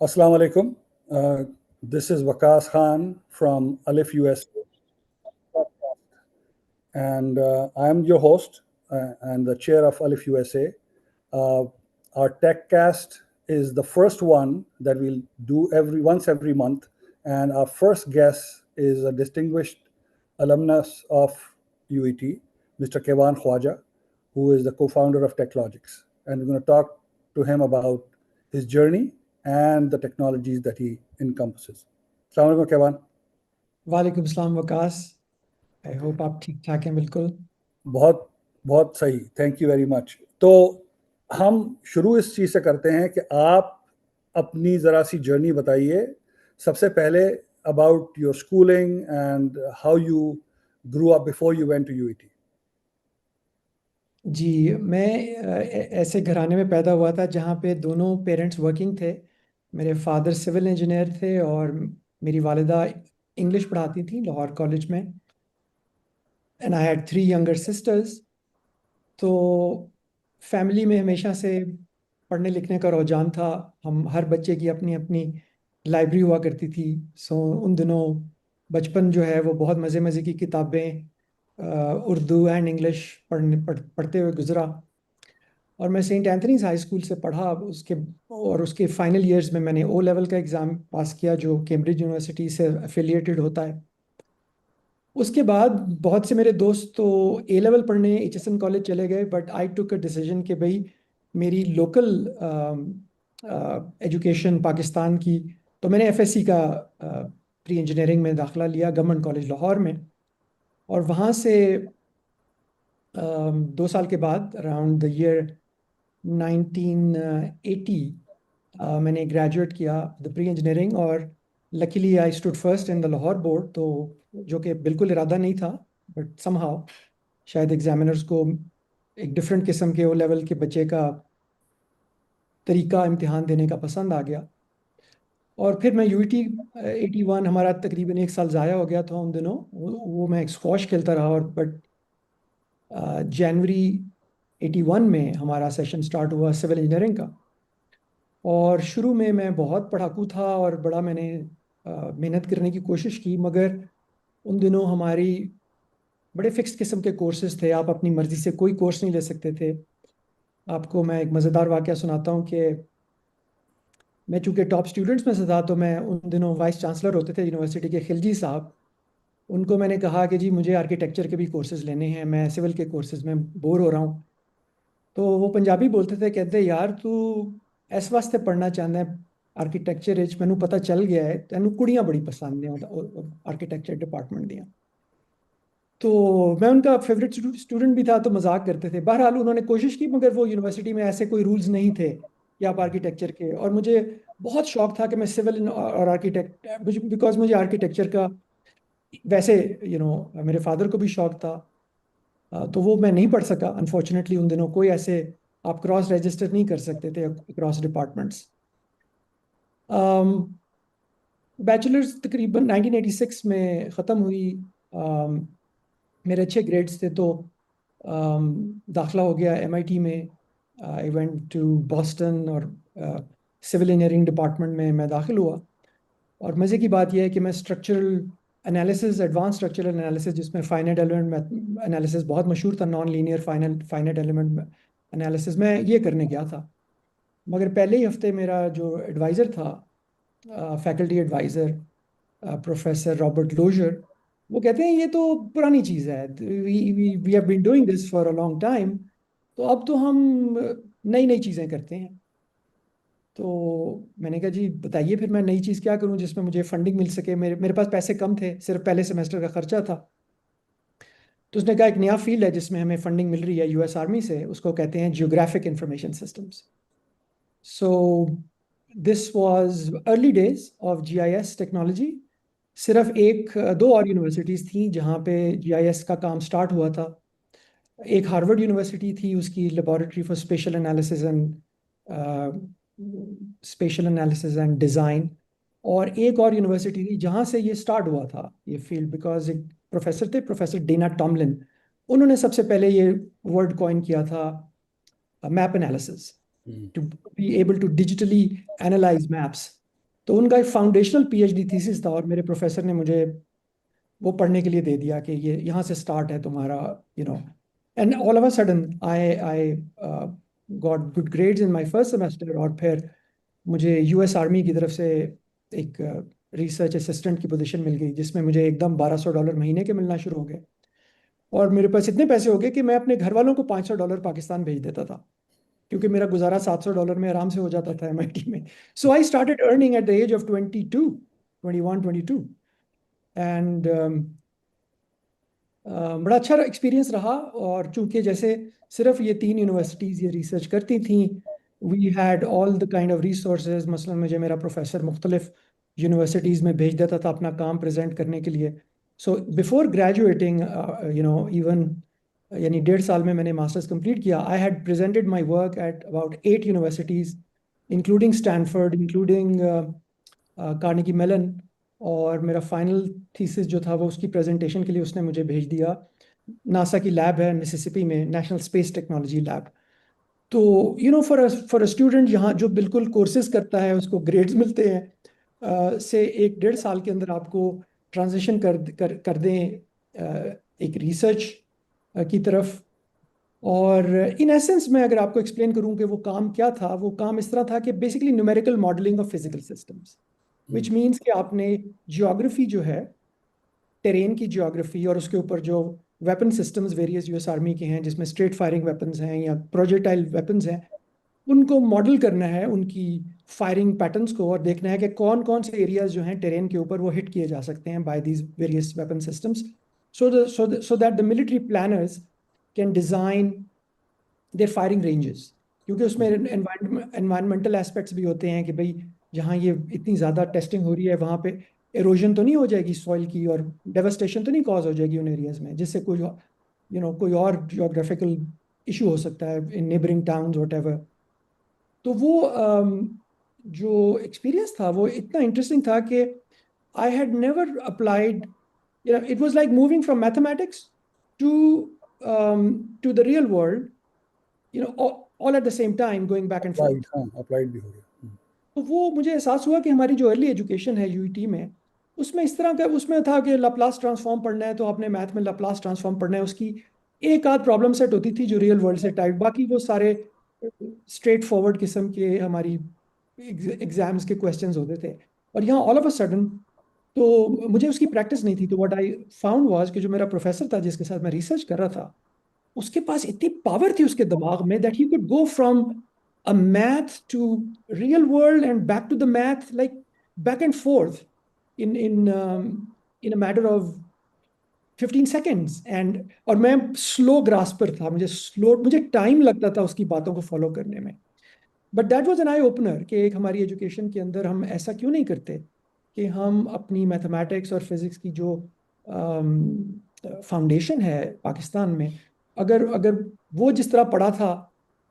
Assalamu alaikum. This is Waqas Khan from Alif USA, and I am your host and the chair of Alif USA. Our TechCast is the first one that we'll do once every month, and our first guest is a distinguished alumnus of UET, Mr. Kevan Khwaja, who is the co-founder of TechLogix, and we're going to talk to him about his journey and the technologies that he encompasses. Assalamu alaikum, Kevan. वालेकुम सलाम Waqas. I hope आप ठीक ठाक हैं। बिल्कुल बहुत बहुत सही, थैंक यू वेरी मच। तो हम शुरू इस चीज़ से करते हैं कि आप अपनी ज़रा सी जर्नी बताइए। सबसे पहले about your schooling and how you grew up before you went to UET. जी, मैं ऐसे घराने में पैदा हुआ था जहाँ पे दोनों पेरेंट्स वर्किंग थे। मेरे फादर सिविल इंजीनियर थे और मेरी वालिदा इंग्लिश पढ़ाती थी लाहौर कॉलेज में। And I had 3 younger sisters. तो फैमिली में हमेशा से पढ़ने लिखने का रुझान था। हम हर बच्चे की अपनी अपनी लाइब्रेरी हुआ करती थी। उन दिनों बचपन जो है वो बहुत मज़े मज़े की किताबें उर्दू एंड इंग्लिश पढ़ते हुए गुजरा। और मैं सेंट एंथनीज हाई स्कूल से पढ़ा। उसके फाइनल ईयर्स में मैंने ओ लेवल का एग्ज़ाम पास किया जो कैम्ब्रिज यूनिवर्सिटी से एफिलिएटेड होता है। उसके बाद बहुत से मेरे दोस्त तो ए लेवल पढ़ने एचएसएन कॉलेज चले गए, but I took a decision कि भाई मेरी लोकल एजुकेशन पाकिस्तान की, तो मैंने एफएससी का प्री इंजीनियरिंग में दाखिला लिया गवर्नमेंट कॉलेज लाहौर में। और वहाँ से 2 साल के बाद अराउंड द ईयर 1980 मैंने ग्रेजुएट किया द प्री इंजीनियरिंग। और luckily I stood first in the Lahore board, तो जो कि बिल्कुल इरादा नहीं था, बट समहाउ शायद एग्जामिनर्स को एक डिफरेंट किस्म के ओ लेवल के बच्चे का तरीका इम्तिहान देने का पसंद आ गया। और फिर मैं यूईटी 81, हमारा तकरीबन 1 साल ज़ाया हो गया था उन दिनों। वो मैं एक स्क्वॉश खेलता रहा। और बट जनवरी 81 में हमारा सेशन स्टार्ट हुआ सिविल इंजीनियरिंग का। और शुरू में मैं बहुत पढ़ाकू था और बड़ा मैंने मेहनत करने की कोशिश की, मगर उन दिनों हमारी बड़े फिक्स किस्म के कोर्सेज थे। आप अपनी मर्ज़ी से कोई कोर्स नहीं ले सकते थे। आपको मैं एक मज़ेदार वाक़या सुनाता हूँ कि मैं चूँकि टॉप स्टूडेंट्स में से था, तो मैं उन दिनों वाइस चांसलर होते थे यूनिवर्सिटी के, खिलजी साहब। उनको मैंने कहा कि जी मुझे आर्किटेक्चर के भी कोर्सेज़ लेने हैं, मैं सिविल के कोर्सेज़ में बोर हो रहा हूँ। तो वो पंजाबी बोलते थे, कहते यार तू इस वास्ते पढ़ना चाहता है आर्किटेक्चर, मैनू पता चल गया है तेनू कुड़ियाँ बड़ी पसंद ने आर्किटेक्चर डिपार्टमेंट दियाँ। तो मैं उनका फेवरेट स्टूडेंट भी था, तो मजाक करते थे। बहरहाल उन्होंने कोशिश की, मगर वो यूनिवर्सिटी में ऐसे कोई रूल्स नहीं थे कि आप आर्किटेक्चर के। और मुझे बहुत शौक था कि मैं सिविल और आर्किटेक्ट, बिकॉज मुझे आर्किटेक्चर का वैसे मेरे फादर को भी शौक था। तो वो मैं नहीं पढ़ सका अनफॉर्चुनेटली। उन दिनों कोई ऐसे आप क्रॉस रजिस्टर नहीं कर सकते थे क्रॉस डिपार्टमेंट्स। बैचलर्स तकरीबन 1986 में ख़त्म हुई। मेरे अच्छे ग्रेड्स थे, तो दाखिला हो गया एमआईटी में। आई वेंट टू बॉस्टन और सिविल इंजीनियरिंग डिपार्टमेंट में मैं दाखिल हुआ। और मज़े की बात यह है कि मैं structural analysis, advance structural analysis, जिसमें फाइनाइट एलिमेंट एनालिसिस बहुत मशहूर था, non linear finite element analysis, मैं ये करने गया था। मगर पहले ही हफ्ते मेरा जो एडवाइज़र था, faculty adviser professor Robert Lozar, वो कहते हैं ये तो पुरानी चीज़ है, we have been doing this for a long time, तो अब तो हम नई नई चीज़ें करते हैं। तो मैंने कहा जी बताइए फिर मैं नई चीज़ क्या करूं जिसमें मुझे फंडिंग मिल सके। मेरे पास पैसे कम थे, सिर्फ पहले सेमेस्टर का खर्चा था। तो उसने कहा एक नया फील्ड है जिसमें हमें फंडिंग मिल रही है यूएस आर्मी से, उसको कहते हैं geographic information systems. So this was early days of GIS technology. सिर्फ 1-2 और यूनिवर्सिटीज़ थी जहाँ पे जीआईएस का काम स्टार्ट हुआ था। एक हार्वर्ड यूनिवर्सिटी थी, उसकी laboratory for special analysis and design. और एक और यूनिवर्सिटी थी जहाँ से ये स्टार्ट हुआ था ये फील्ड, बिकॉज एक प्रोफेसर थे, प्रोफेसर डेना टॉमलिन। उन्होंने सबसे पहले ये वर्ड कॉइन किया था, map analysis, to be able to digitally analyse maps. तो उनका एक फाउंडेशनल पीएचडी थीसिस था और मेरे प्रोफेसर ने मुझे वो पढ़ने के लिए दे दिया कि ये यहाँ से स्टार्ट है तुम्हारा, you know. And all of a sudden I got good grades in my first semester, और फिर मुझे यूएस आर्मी की तरफ से एक रिसर्च असिस्टेंट की पोजीशन मिल गई, जिसमें मुझे एकदम $1200 महीने के मिलना शुरू हो गए। और मेरे पास इतने पैसे हो गए कि मैं अपने घर वालों को $500 पाकिस्तान भेज देता था, क्योंकि मेरा गुजारा $700 में आराम से हो जाता था एमआईटी में। So I started earning at the age of 22 and बड़ा अच्छा एक्सपीरियंस रहा। और चूंकि जैसे सिर्फ ये 3 यूनिवर्सिटीज़ ये रिसर्च करती थी, we had all the kind of resources. मसलन मुझे मेरा प्रोफेसर मुख्तलिफ यूनिवर्सिटीज़ में भेज देता था अपना काम प्रेजेंट करने के लिए। So before graduating, you know, even यानी 1.5 साल में मैंने मास्टर्स कंप्लीट किया, I had presented my work at about 8 universities, including Stanford, including Carnegie Mellon. और मेरा फाइनल थीसिस जो था वो उसकी प्रेजेंटेशन के लिए उसने मुझे भेज दिया। नासा की लैब है मिसिसिपी में, नेशनल स्पेस टेक्नोलॉजी लैब। तो you know, for a student यहाँ जो बिल्कुल कोर्सेज करता है, उसको ग्रेड्स मिलते हैं, से 1-1.5 साल के अंदर आपको ट्रांजिशन कर दें एक रिसर्च की तरफ। और इन एसेंस मैं अगर आपको एक्सप्लेन करूं कि वो काम क्या था, वो काम इस तरह था कि basically numerical modelling of physical systems, which means कि आपने जियोग्राफी जो है, टेरेन की जियोग्राफी, और उसके ऊपर जो weapon systems various US army के हैं, जिसमें स्ट्रेट फायरिंग वेपन्स हैं या प्रोजेक्टाइल वेपन्स हैं, उनको मॉडल करना है, उनकी फायरिंग पैटर्न्स को, और देखना है कि कौन कौन से एरियाज जो हैं टेरेन के ऊपर वो हिट किए जा सकते हैं by these various weapon systems, so that the military planners can design their firing ranges. क्योंकि उसमें एनवायरमेंटल एस्पेक्ट्स भी होते हैं कि भाई जहाँ ये इतनी ज़्यादा टेस्टिंग हो रही है, वहाँ पे एरोजन तो नहीं हो जाएगी सॉइल की, और डेवस्टेशन तो नहीं कॉज हो जाएगी उन एरियाज में, जिससे कोई कोई और जियोग्राफिकल इशू हो सकता है इन नेबरिंग टाउन्स व्हाटएवर। तो वो जो एक्सपीरियंस था वो इतना इंटरेस्टिंग था कि I had never applied, it was like moving from mathematics to to the real world, all at the same time going back and forth. Applied, हाँ अप्लाइड भी हो गया। तो वो मुझे एहसास हुआ कि हमारी जो अर्ली एजुकेशन है यूईटी में, उसमें इस तरह का उसमें था कि लाप्लास ट्रांसफॉर्म पढ़ना है तो आपने मैथ में लाप्लास ट्रांसफॉर्म पढ़ना है, उसकी एक आध प्रॉब्लम सेट होती थी जो रियल वर्ल्ड से टाइप, बाकी वो सारे स्ट्रेट फॉरवर्ड किस्म के हमारी एग्जाम्स के क्वेश्चंस होते थे। और यहाँ ऑल ऑफ अ सडन तो मुझे उसकी प्रैक्टिस नहीं थी। तो व्हाट आई फाउंड वाज कि जो मेरा प्रोफेसर था जिसके साथ मैं रिसर्च कर रहा था, उसके पास इतनी पावर थी उसके दिमाग में that he could go from a math to real world and back to the math, like back and forth in in in a matter of 15 seconds. And और मैं स्लो ग्रास्पर था, मुझे टाइम लगता था उसकी बातों को फॉलो करने में। But that was an eye opener कि एक हमारी एजुकेशन के अंदर हम ऐसा क्यों नहीं करते कि हम अपनी मैथमेटिक्स और फिजिक्स की जो फाउंडेशन है पाकिस्तान में, अगर अगर वो जिस तरह पढ़ा था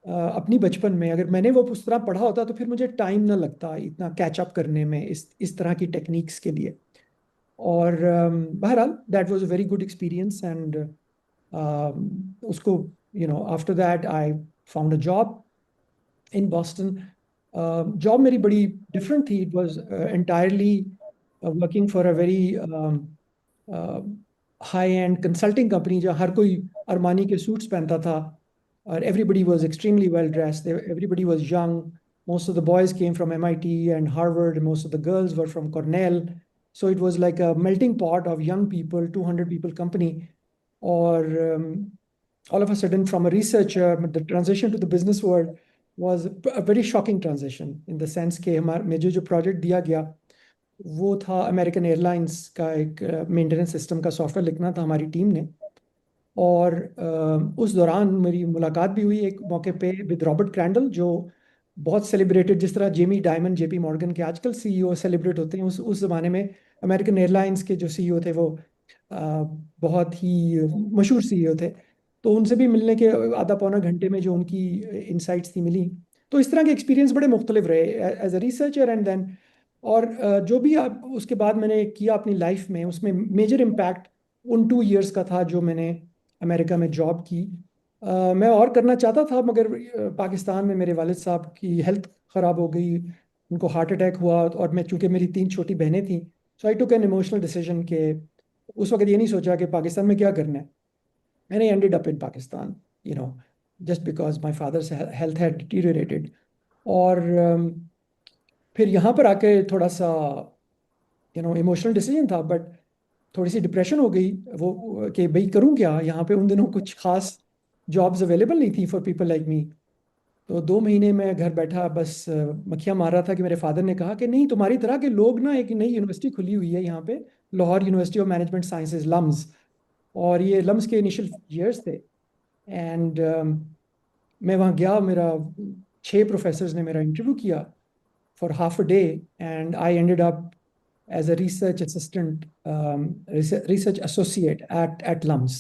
अपनी बचपन में, अगर मैंने वो उस तरह पढ़ा होता तो फिर मुझे टाइम ना लगता इतना कैचअप करने में इस तरह की टेक्निक्स के लिए। और बहरहाल that was a very good experience. And उसको after that I found a job in Boston. Job मेरी बड़ी डिफरेंट थी। It was entirely working for a very high end consulting company, जहाँ हर कोई अरमानी के सूट्स पहनता था और everybody was extremely well dressed. Everybody was young. Most of the boys came from MIT and Harvard, and most of the girls were from Cornell. So it was like a melting pot of young people, 200 people company. Or all of a sudden, from a researcher, the transition to the business world was a very shocking transition in the sense कि हमारे मुझे जो project दिया गया वो था American airlines का एक मेंटेनेंस सिस्टम का सॉफ्टवेयर लिखना था हमारी टीम ने। और उस दौरान मेरी मुलाकात भी हुई एक मौके पे विद रॉबर्ट क्रैंडल, जो बहुत सेलिब्रेटेड, जिस तरह जेमी डायमंड जेपी मॉर्गन के आजकल सीईओ सेलिब्रेट होते हैं, उस ज़माने में अमेरिकन एयरलाइंस के जो सीईओ थे वो बहुत ही मशहूर सीईओ थे। तो उनसे भी मिलने के आधा पौना घंटे में जो उनकी इंसाइट्स थी मिली। तो इस तरह के एक्सपीरियंस बड़े मुख्तलिफ रहे as a researcher. And then और जो भी आप उसके बाद मैंने किया अपनी लाइफ में, उसमें मेजर इम्पैक्ट उन 2 इयर्स का था जो मैंने अमेरिका में जॉब की। मैं और करना चाहता था, मगर पाकिस्तान में मेरे वालिद साहब की हेल्थ ख़राब हो गई, उनको हार्ट अटैक हुआ, और मैं, चूंकि मेरी 3 छोटी बहनें थी, सो आई टुक एन इमोशनल डिसीजन कि उस वक्त ये नहीं सोचा कि पाकिस्तान में क्या करना है। And I ended up in Pakistan, you know, just because my father's health had deteriorated. और फिर यहाँ पर आके थोड़ा सा इमोशनल डिसीजन था, बट थोड़ी सी डिप्रेशन हो गई वो कि भाई करूँ क्या यहाँ पे। उन दिनों कुछ खास जॉब्स अवेलेबल नहीं थी फॉर पीपल लाइक मी। तो 2 महीने मैं घर बैठा बस मक्खियाँ मार रहा था कि मेरे फादर ने कहा कि नहीं, तुम्हारी तरह के लोग ना, एक नई यूनिवर्सिटी खुली हुई है यहाँ पे, Lahore university of management sciences, LUMS. और ये लम्स के इनिशियल ईयर्स थे। एंड मैं वहाँ गया, मेरा 6 प्रोफेसर्स ने मेरा इंटरव्यू किया for half a day, and I ended up as a research assistant, research associate at LUMS,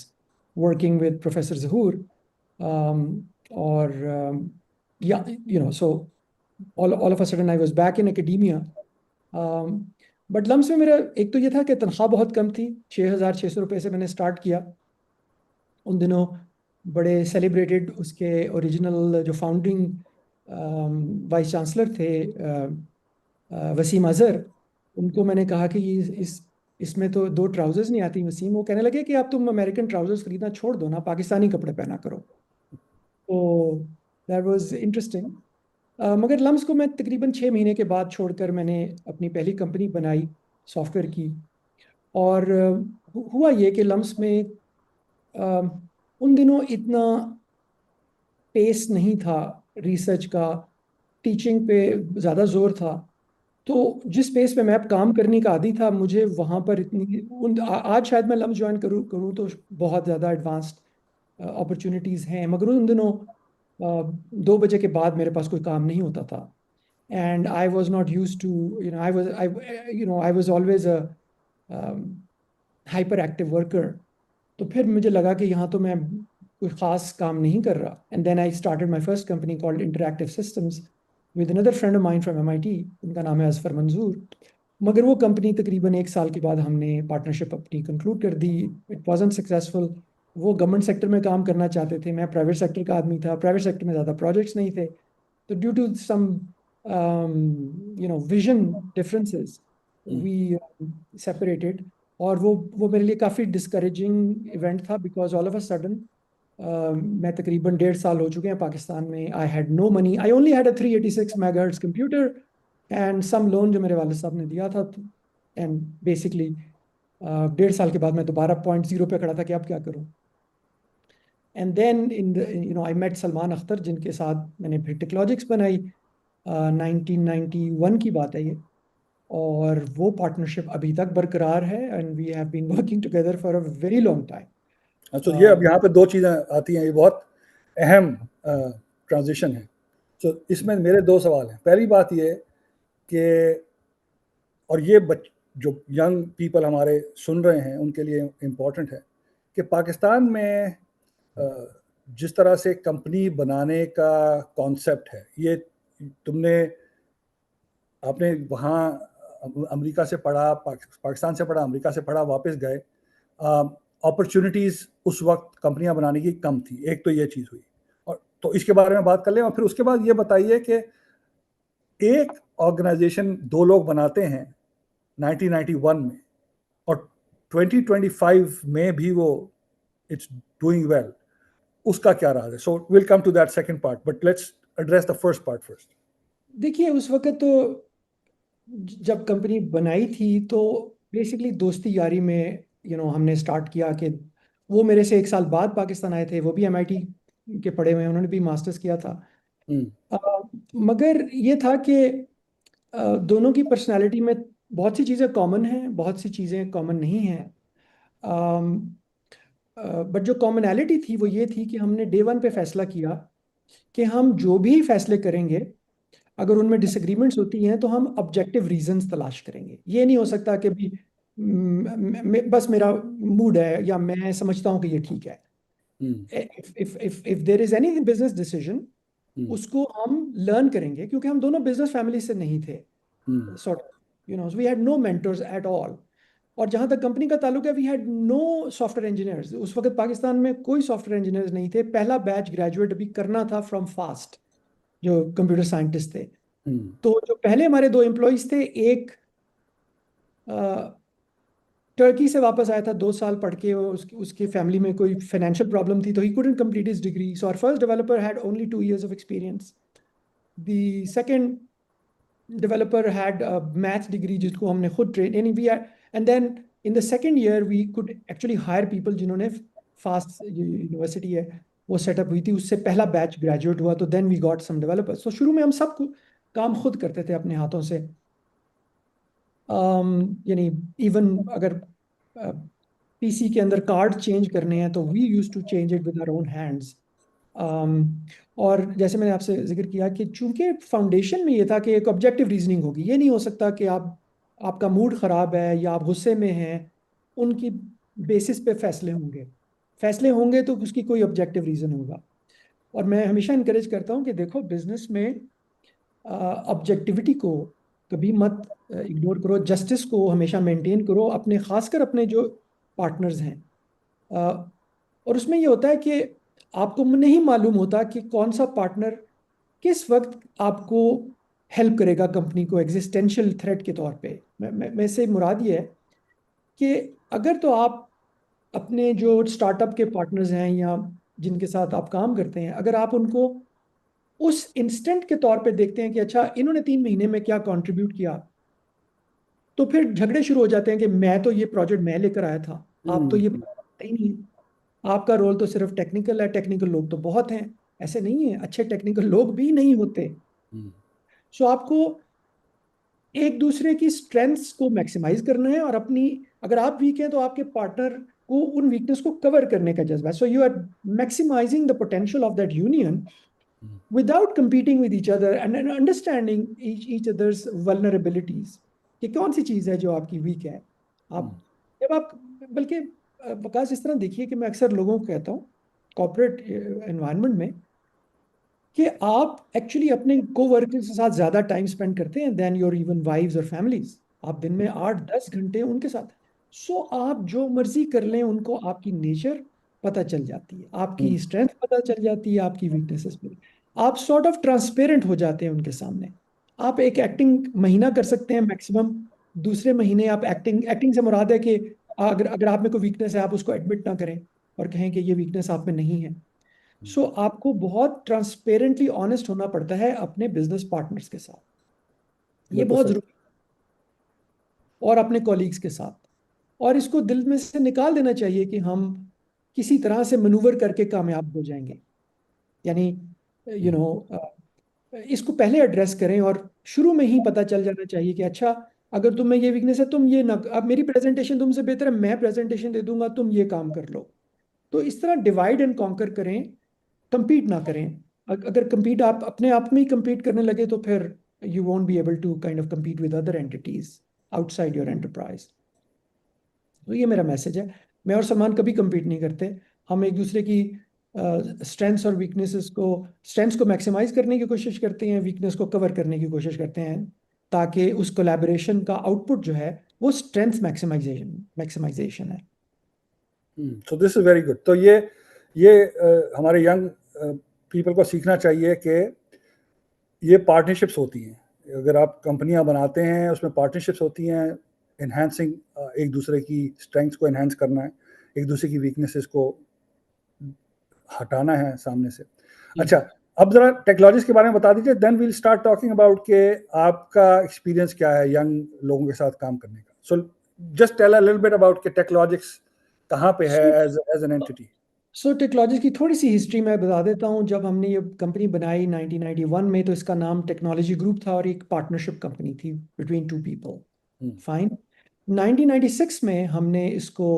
working with Professor Zahoor. Or yeah, so all of a sudden I was back in academia. But LUMS में मेरा एक तो ये था कि तनख्वाह बहुत कम थी, 6,600 रुपये से मैंने स्टार्ट किया। उन दिनों बड़े सेलिब्रेटेड उसके ओरिजिनल जो फाउंडिंग वाइस चांसलर थे, वसीम अजहर, उनको मैंने कहा कि इसमें तो 2 ट्राउजर्स नहीं आती वसीम। वो कहने लगे कि आप तुम अमेरिकन ट्राउजर्स खरीदना छोड़ दो ना, पाकिस्तानी कपड़े पहना करो। तो दैट वाज इंटरेस्टिंग। मगर लम्स को मैं तकरीबन 6 महीने के बाद छोड़कर मैंने अपनी पहली कंपनी बनाई सॉफ्टवेयर की। और हुआ ये कि लम्स में उन दिनों इतना पेस नहीं था रिसर्च का, टीचिंग पे ज़्यादा जोर था। तो जिस पेस पे मैं अब काम करने का आदी था, मुझे वहाँ पर इतनी आज शायद मैं लम्स ज्वाइन करूँ तो बहुत ज़्यादा एडवांस्ड अपॉर्चुनिटीज़ हैं, मगर उन दिनों 2 बजे के बाद मेरे पास कोई काम नहीं होता था। And I was not use to, I was always a hyper active worker. तो फिर मुझे लगा कि यहाँ तो मैं कोई ख़ास काम नहीं कर रहा। And then I started my first company called interactive systems with another friend of mine from MIT, उनका नाम है असफर मंजूर। मगर वो कंपनी तकरीबन 1 साल के बाद हमने पार्टनरशिप अपनी कंक्लूड कर दी। It wasn't successful. वो गवर्नमेंट सेक्टर में काम करना चाहते थे, मैं प्राइवेट सेक्टर का आदमी था, प्राइवेट सेक्टर में ज़्यादा प्रोजेक्ट्स नहीं थे। तो due to some vision differences we separated. और वो मेरे लिए काफ़ी डिस्करेजिंग इवेंट था, because all of a sudden मैं तकरीबन 1.5 साल हो चुके हैं पाकिस्तान में। I had no money, I only had a 386 megahertz computer and some loan जो मेरे वाले साहब ने दिया था। एंड बेसिकली 1.5 साल के बाद मैं दोबारा .0 पे खड़ा था कि अब क्या करूं। And then I met Salman Akhtar, जिनके साथ मैंने फिर टेक्नोलॉजिक्स बनाई। 1991 की बात है ये, और वो पार्टनरशिप अभी तक बरकरार है, and we have been working together for a very long time. तो ये अब यहाँ पे 2 चीज़ें आती हैं, ये बहुत अहम ट्रांजिशन है। तो इसमें मेरे 2 सवाल हैं। पहली बात ये कि, और ये जो यंग पीपल हमारे सुन रहे हैं उनके लिए इम्पोर्टेंट है कि पाकिस्तान में जिस तरह से कंपनी बनाने का कॉन्सेप्ट है, ये आपने वहाँ अमेरिका से पढ़ा, पाकिस्तान से पढ़ा, अमेरिका से पढ़ा, वापस गए, अपॉर्चुनिटीज़ उस वक्त कंपनियां बनाने की कम थी। एक तो ये चीज़ हुई, और तो इसके बारे में बात कर लें। और फिर उसके बाद ये बताइए कि एक ऑर्गेनाइजेशन 2 लोग बनाते हैं 1991 में, और 2025 में भी वो इट्स डूइंग वेल, उसका क्या रहा है? So will come to that second part, but let's address the first part first. देखिए, उस वक्त तो जब कंपनी बनाई थी तो बेसिकली दोस्ती यारी में हमने स्टार्ट किया कि वो मेरे से 1 साल बाद पाकिस्तान आए थे, वो भी MIT के पढ़े हुए हैं, उन्होंने भी मास्टर्स किया था। मगर ये था कि दोनों की पर्सनालिटी में बहुत सी चीज़ें कॉमन हैं, बहुत सी चीज़ें कॉमन नहीं हैं। बट जो कॉमनैलिटी थी वो ये थी कि हमने डे 1 पे फैसला किया कि हम जो भी फैसले करेंगे, अगर उनमें डिसएग्रीमेंट्स होती हैं तो हम ऑब्जेक्टिव रीजंस तलाश करेंगे। ये नहीं हो सकता कि भी बस मेरा मूड है या मैं समझता हूँ कि ये ठीक है। If there is any business decision, उसको हम लर्न करेंगे, क्योंकि हम दोनों बिजनेस फैमिली से नहीं थे। Sort we had no mentors at all. और जहाँ तक कंपनी का ताल्लुक है, we had no software engineers. उस वक्त पाकिस्तान में कोई सॉफ्टवेयर इंजीनियर्स नहीं थे। पहला बैच ग्रेजुएट अभी करना था फ्रॉम फास्ट, जो कंप्यूटर साइंटिस्ट थे। तो जो पहले हमारे 2 एम्प्लॉयज थे, एक टर्की से वापस आया था 2 साल पढ़ के, उसकी फैमिली में कोई फाइनेंशियल प्रॉब्लम थी, तो he couldn't complete his degree, so our first developer had only 2 years of experience. The second developer had a math degree जिसको हमने खुद ट्रेन, यानी we are, and then in the second year we could actually hire people जिन्होंने FAST university है वो setup हुई थी, उससे पहला बैच ग्रेजुएट हुआ, तो then we got some developers. तो शुरू में हम सब काम खुद करते थे अपने हाथों से. यानी इवन अगर पीसी के अंदर कार्ड चेंज करने हैं तो we use to change it with our own hands. और जैसे मैंने आपसे जिक्र किया कि चूंकि फाउंडेशन में ये था कि एक ऑब्जेक्टिव रीजनिंग होगी, ये नहीं हो सकता कि आपका मूड ख़राब है या आप गुस्से में हैं, उनकी बेसिस पे फैसले होंगे तो उसकी कोई ऑब्जेक्टिव रीज़न होगा. और मैं हमेशा इनकरेज करता हूँ कि देखो बिजनेस में ऑब्जेक्टिविटी को कभी मत इग्नोर करो, जस्टिस को हमेशा मेंटेन करो, अपने खासकर अपने जो पार्टनर्स हैं. और उसमें ये होता है कि आपको नहीं मालूम होता कि कौन सा पार्टनर किस वक्त आपको हेल्प करेगा कंपनी को एग्जिस्टेंशियल थ्रेट के तौर पे. मैं इससे मुराद ये है कि अगर तो आप अपने जो स्टार्टअप के पार्टनर्स हैं या जिनके साथ आप काम करते हैं, अगर आप उनको उस इंस्टेंट के तौर पे देखते हैं कि अच्छा इन्होंने 3 महीने में क्या कंट्रीब्यूट किया, तो फिर झगड़े शुरू हो जाते हैं कि मैं तो ये प्रोजेक्ट मैं लेकर आया था, आप तो ये ही नहीं है, आपका रोल तो सिर्फ टेक्निकल है, टेक्निकल लोग तो बहुत हैं. ऐसे नहीं है, अच्छे टेक्निकल लोग भी नहीं होते. सो आपको एक दूसरे की स्ट्रेंथ्स को मैक्सिमाइज करना है और अपनी, अगर आप वीक हैं तो आपके पार्टनर को उन वीकनेस को कवर करने का जज्बा. So you are maximising the potential of that union without competing with each other and understanding each other's vulnerabilities कि कौन सी चीज़ है जो आपकी वीक है. आप जब आप बल्कि वकास इस तरह देखिए कि मैं अक्सर लोगों को कहता हूँ कॉर्पोरेट एनवायरनमेंट में कि आप एक्चुअली अपने कोवर्कर्स के साथ ज़्यादा टाइम स्पेंड करते हैं देन योर इवन वाइव्स और फैमिलीज. आप दिन में 8-10 घंटे उनके साथ. सो आप जो मर्जी कर लें, उनको आपकी नेचर पता चल जाती है, आपकी स्ट्रेंथ पता चल जाती है, आपकी वीकनेसेस पे आप सॉर्ट ऑफ ट्रांसपेरेंट हो जाते हैं उनके सामने. आप एक एक्टिंग महीना कर सकते हैं मैक्सिमम, दूसरे महीने आप एक्टिंग से मुराद है कि अगर आप में कोई वीकनेस है आप उसको एडमिट ना करें और कहें कि ये वीकनेस आप में नहीं है. सो आपको बहुत ट्रांसपेरेंटली ऑनेस्ट होना पड़ता है अपने बिजनेस पार्टनर्स के साथ, ये बहुत जरूरी, और अपने कॉलीग्स के साथ. और इसको दिल में से निकाल देना चाहिए कि हम किसी तरह से मनूवर करके कामयाब हो जाएंगे. यानी यू नो इसको पहले एड्रेस करें और शुरू में ही पता चल जाना चाहिए कि अच्छा अगर तुम में ये वीकनेस है, तुम ये ना, अब मेरी प्रेजेंटेशन तुमसे बेहतर है, मैं प्रेजेंटेशन दे दूंगा, तुम ये काम कर लो. तो इस तरह डिवाइड एंड कॉन्कर करें, कंपीट ना करें. अगर कंपीट आप अपने आप में ही कंपीट करने लगे तो फिर you won't be able to kind of compete with other entities outside your enterprise. तो ये मेरा मैसेज है. मैं और सलमान कभी कंपीट नहीं करते, हम एक दूसरे की स्ट्रेंथ्स और स्ट्रेंथ्स को मैक्सिमाइज करने की कोशिश करते हैं, वीकनेस को कवर करने की कोशिश करते हैं, ताकि उस कोलैबोरेशन का आउटपुट जो है वो स्ट्रेंथ मैक्सिमाइजेशन है. So this is very good. तो ये हमारे यंग पीपल को सीखना चाहिए कि ये पार्टनरशिप्स होती हैं. अगर आप कंपनियां बनाते हैं उसमें पार्टनरशिप्स होती हैं, एनहांसिंग, एक दूसरे की स्ट्रेंथ्स को एनहांस करना है, एक दूसरे की वीकनेसेस को हटाना है सामने से. अच्छा, अब जरा टेक्नोलॉजीज के बारे में बता दीजिए, then we'll start talking about के आपका एक्सपीरियंस क्या है यंग लोगों के साथ काम करने का. So just tell a little bit about के टेक्नोलॉजिक्स कहाँ पे है as an entity. So technology की थोड़ी सी हिस्ट्री मैं बता देता हूँ. जब हमने ये कंपनी बनाई 1991 में, तो इसका नाम टेक्नोलॉजी ग्रुप था और एक पार्टनरशिप कंपनी थी बिटवीन 2 पीपल. फाइन. 1996 में हमने इसको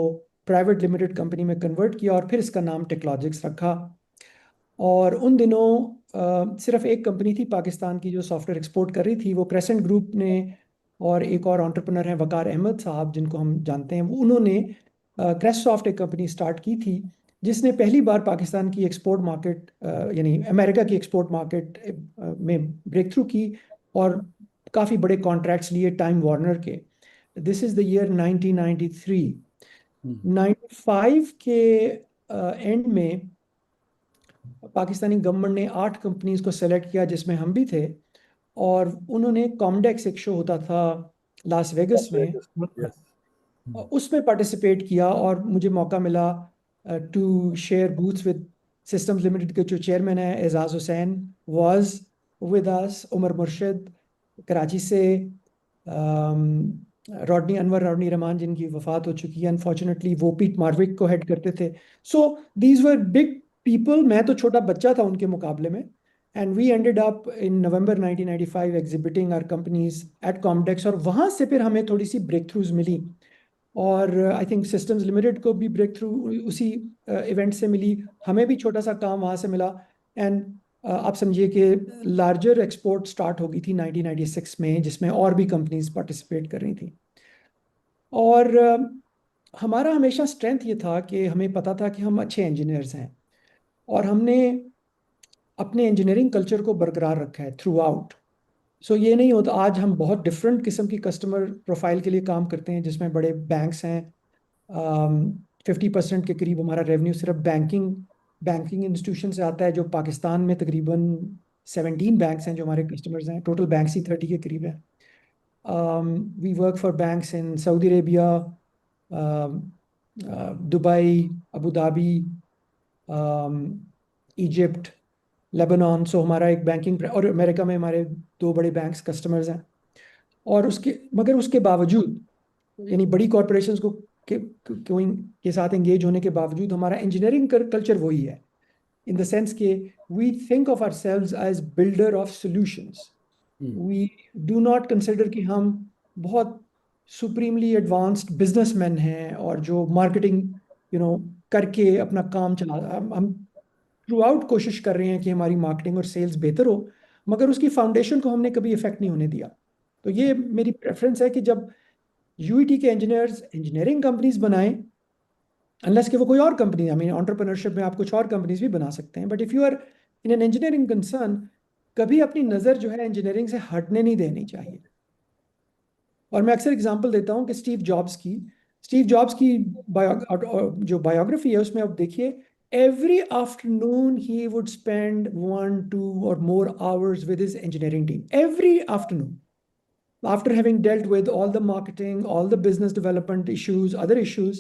प्राइवेट लिमिटेड कंपनी में कन्वर्ट किया और फिर इसका नाम टेक्नोलॉजिक्स रखा. और उन दिनों सिर्फ एक कंपनी थी पाकिस्तान की जो सॉफ्टवेयर एक्सपोर्ट कर रही थी, वो क्रेसेंट ग्रुप ने, और एक और एंटरप्रेन्योर हैं वकार अहमद साहब जिनको हम जानते हैं, उन्होंने क्रेस्टसॉफ्ट एक कंपनी स्टार्ट की थी जिसने पहली बार पाकिस्तान की एक्सपोर्ट मार्केट यानी अमेरिका की एक्सपोर्ट मार्केट में ब्रेक थ्रू की और काफ़ी बड़े कॉन्ट्रैक्ट्स लिए टाइम वार्नर के. This is the year 1993. 95 के एंड में पाकिस्तानी गवर्नमेंट ने 8 कंपनीज को सेलेक्ट किया जिसमें हम भी थे, और उन्होंने कॉमडेक्स एक शो होता था लास वेगस में, Yes. उसमें पार्टिसिपेट किया और मुझे मौका मिला to share booths with systems limited के जो चेयरमैन है Ejaz Hussain was with us, Umar Murshid Karachi से, रॉडनी रहमान जिनकी वफात हो चुकी है अनफॉर्चुनेटली, वो पीट मार्विक को हेड करते थे. So these were big people. मैं तो छोटा बच्चा था उनके मुकाबले में. And we ended up in November 1995 exhibiting our companies at Comdex, और वहाँ से फिर हमें थोड़ी सी ब्रेक थ्रूज मिली. और आई थिंक सिस्टम्स लिमिटेड को भी ब्रेक थ्रू उसी इवेंट से मिली, हमें भी छोटा सा काम वहाँ से मिला. एंड आप समझिए कि लार्जर एक्सपोर्ट स्टार्ट हो गई थी 1996 में, जिसमें और भी कंपनीज पार्टिसिपेट कर रही थी. और हमारा हमेशा स्ट्रेंथ ये था कि हमें पता था कि हम अच्छे इंजीनियर्स हैं, और हमने अपने इंजीनियरिंग कल्चर को बरकरार रखा है थ्रू आउट. सो ये नहीं होता, आज हम बहुत डिफरेंट किस्म की कस्टमर प्रोफाइल के लिए काम करते हैं, जिसमें बड़े बैंक्स हैं. 50% के करीब हमारा रेवेन्यू सिर्फ बैंकिंग इंस्टीट्यूशन से आता है, जो पाकिस्तान में तकरीबन 17 बैंक्स हैं जो हमारे कस्टमर्स हैं. टोटल बैंक्स ही 30 के करीब है. We work for banks in Saudi Arabia, Dubai, Abu Dhabi, Egypt, Lebanon. So हमारा एक बैंकिंग, और अमेरिका में हमारे 2 बड़े बैंक्स कस्टमर्स हैं. और मगर उसके बावजूद, यानी बड़ी कॉरपोरेशंस के साथ एंगेज होने के बावजूद, हमारा इंजीनियरिंग कल्चर वही है, इन द सेंस कि we think of ourselves as builder of solutions. We do not consider कि हम बहुत सुप्रीमली एडवांस्ड बिजनेसमैन हैं और जो मार्केटिंग करके अपना काम चला. हम थ्रू आउट कोशिश कर रहे हैं कि हमारी मार्केटिंग और सेल्स बेहतर हो, मगर उसकी फाउंडेशन को हमने कभी इफेक्ट नहीं होने दिया. तो ये मेरी प्रेफरेंस है कि जब यूईटी के इंजीनियर्स इंजीनियरिंग कंपनीज बनाएं, अनलेस कि वो कोई और कंपनी, आई मीन एंटरप्रेन्योरशिप में आप कुछ और कंपनीज भी बना सकते हैं, but if you are in an engineering concern, कभी अपनी नज़र जो है इंजीनियरिंग से हटने नहीं देनी चाहिए. और मैं अक्सर एग्जांपल देता हूँ कि स्टीव जॉब्स की जो बायोग्राफी है उसमें आप देखिए, every afternoon he would spend 1, 2 और मोर hours with his engineering team, every afternoon, after having dealt with all the marketing, all the business development issues, other issues.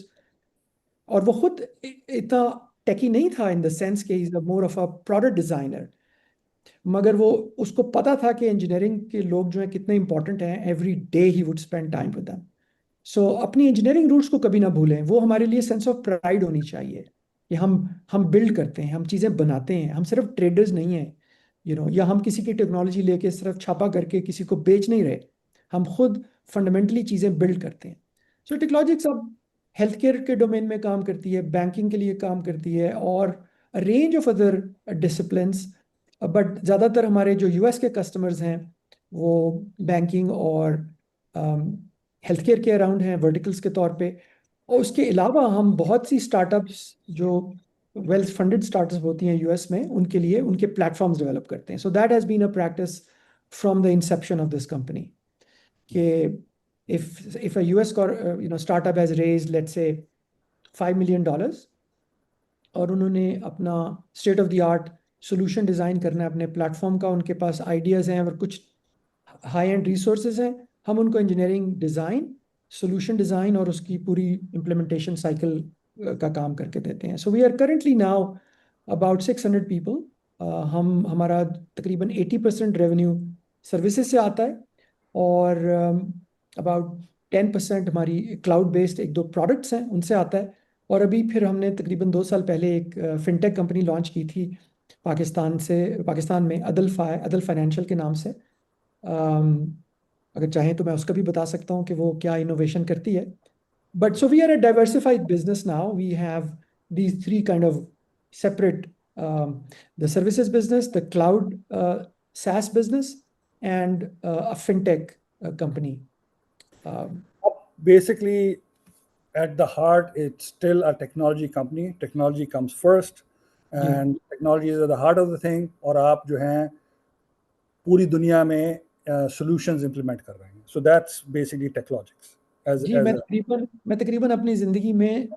और वो खुद इतना टेकी नहीं था इन द सेंस कि is more of a product designer, मगर वो उसको पता था कि इंजीनियरिंग के लोग जो हैं कितने इंपॉर्टेंट हैं. Every day he would spend time with them. So अपनी इंजीनियरिंग रूट्स को कभी ना भूलें. वो हमारे लिए सेंस ऑफ प्राइड होनी चाहिए कि हम बिल्ड करते हैं, हम चीज़ें बनाते हैं, हम सिर्फ ट्रेडर्स नहीं हैं, या हम किसी की टेक्नोलॉजी लेके सिर्फ छापा करके किसी को बेच नहीं रहे. हम खुद फंडामेंटली चीज़ें बिल्ड करते हैं. सो टेक्नोलॉजिक्स अब हेल्थ केयर के डोमेन में काम करती है, बैंकिंग के लिए काम करती है, और range of other disciplines. But ज़्यादातर हमारे जो यूएस के कस्टमर्स हैं वो बैंकिंग और हेल्थ केयर के अराउंड हैं वर्टिकल्स के तौर पे. और उसके अलावा हम बहुत सी स्टार्टअप्स जो वेल फंडेड स्टार्टअप्स होती हैं यूएस में, उनके लिए उनके प्लेटफॉर्म्स डेवलप करते हैं. So that has been a practice from the inception of this company कि if a US startup has raised let's say $5 million, और उन्होंने अपना state of the art solution design करना है अपने प्लेटफॉर्म का, उनके पास आइडियाज़ हैं और कुछ हाई एंड रिसोर्सेज हैं, हम उनको इंजीनियरिंग डिज़ाइन, सोल्यूशन डिज़ाइन और उसकी पूरी इम्प्लीमेंटेशन साइकिल का काम करके देते हैं. So we are currently now about 600 people. हमारा तकरीबन 80% रेवेन्यू सर्विसेज से आता है, और अबाउट 10% हमारी क्लाउड बेस्ड 1-2 प्रोडक्ट्स हैं उनसे आता है. और अभी फिर हमने तकरीबन 2 साल पहले एक फिनटेक कंपनी लॉन्च की थी पाकिस्तान में, अदल फाइनेंशियल के नाम से. अगर चाहें तो मैं उसका भी बता सकता हूँ कि वो क्या इनोवेशन करती है. But so we are a diversified business now. We have these 3 kind of separate, the services business, the cloud SaaS business, and a fintech company. Basically, at the heart, it's still a technology company. Technology comes first, and technology is at the heart of the thing. और आप जो हैं पूरी दुनिया में solutions implement कर रहे हैं. So that's basically Techlogics. जी, मैं तकरीबन अपनी ज़िंदगी में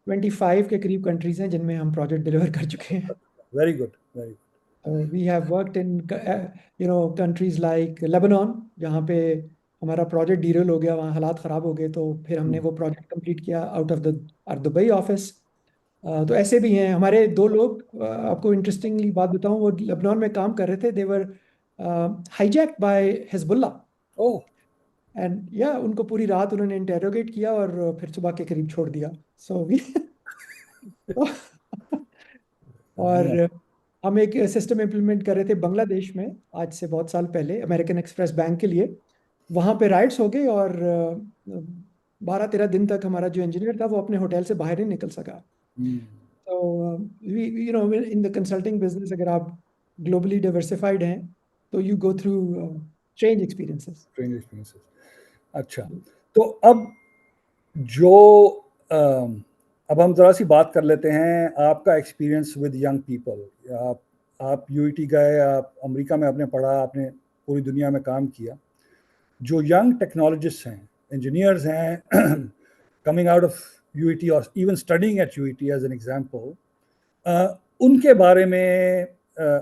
25 के करीब कंट्रीज हैं जिनमें हम प्रोजेक्ट डिलीवर कर चुके हैं. Very good, very good. We have worked in countries like Lebanon, जहाँ पे हमारा प्रोजेक्ट डीरेल हो गया, वहाँ हालात ख़राब हो गए, तो फिर हमने वो प्रोजेक्ट कंप्लीट किया out of the Dubai office. तो ऐसे भी हैं हमारे दो लोग, आपको इंटरेस्टिंगली बात बताऊं, वो लेबनान में काम कर रहे थे, they were hijacked by Hezbollah. Oh, and या उनको पूरी रात उन्होंने इंटेरोगेट किया और फिर सुबह के करीब छोड़ दिया। सो वी और हम एक सिस्टम इम्प्लीमेंट कर रहे थे बांग्लादेश में आज से बहुत साल पहले, अमेरिकन एक्सप्रेस बैंक के लिए। वहाँ पे राइट्स हो गए और 12-13 दिन तक हमारा जो इंजीनियर था वो अपने होटल से बाहर नहीं निकल सका। तो इन द कंसल्टिंग बिजनेस, अगर आप ग्लोबली डाइवर्सिफाइड हैं तो you go through strange experiences. Train experiences. अच्छा, तो अब जो अब हम ज़रा सी बात कर लेते हैं आपका एक्सपीरियंस विद यंग पीपल। आप यूईटी गए, आप अमेरिका में आपने पढ़ा, आपने पूरी दुनिया में काम किया। जो यंग टेक्नोलॉजिस्ट हैं, इंजीनियर्स हैं, कमिंग आउट ऑफ यूईटी और even studying at UET as an example, उनके बारे में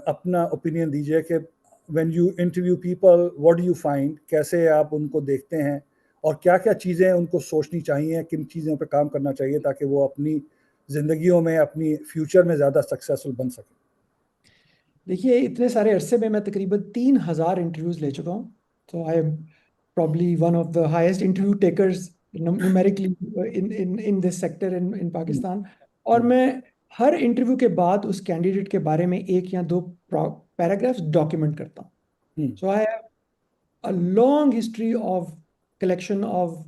अपना ओपिनियन दीजिए कि when you interview people, what do you find, कैसे आप उनको देखते हैं और क्या क्या चीज़ें उनको सोचनी चाहिए, किन चीज़ों पे काम करना चाहिए ताकि वो अपनी ज़िंदगियों में, अपनी फ्यूचर में ज़्यादा सक्सेसफुल बन सकें। देखिए, इतने सारे अरसे में मैं तकरीबन 3000 इंटरव्यूज ले चुका हूँ। तो I am probably one of the highest interview takers numerically in in in this sector in Pakistan. और मैं हर इंटरव्यू के बाद उस कैंडिडेट के बारे में एक या दो पैराग्राफ्स डॉक्यूमेंट करता हूँ। So I have a long history of collection of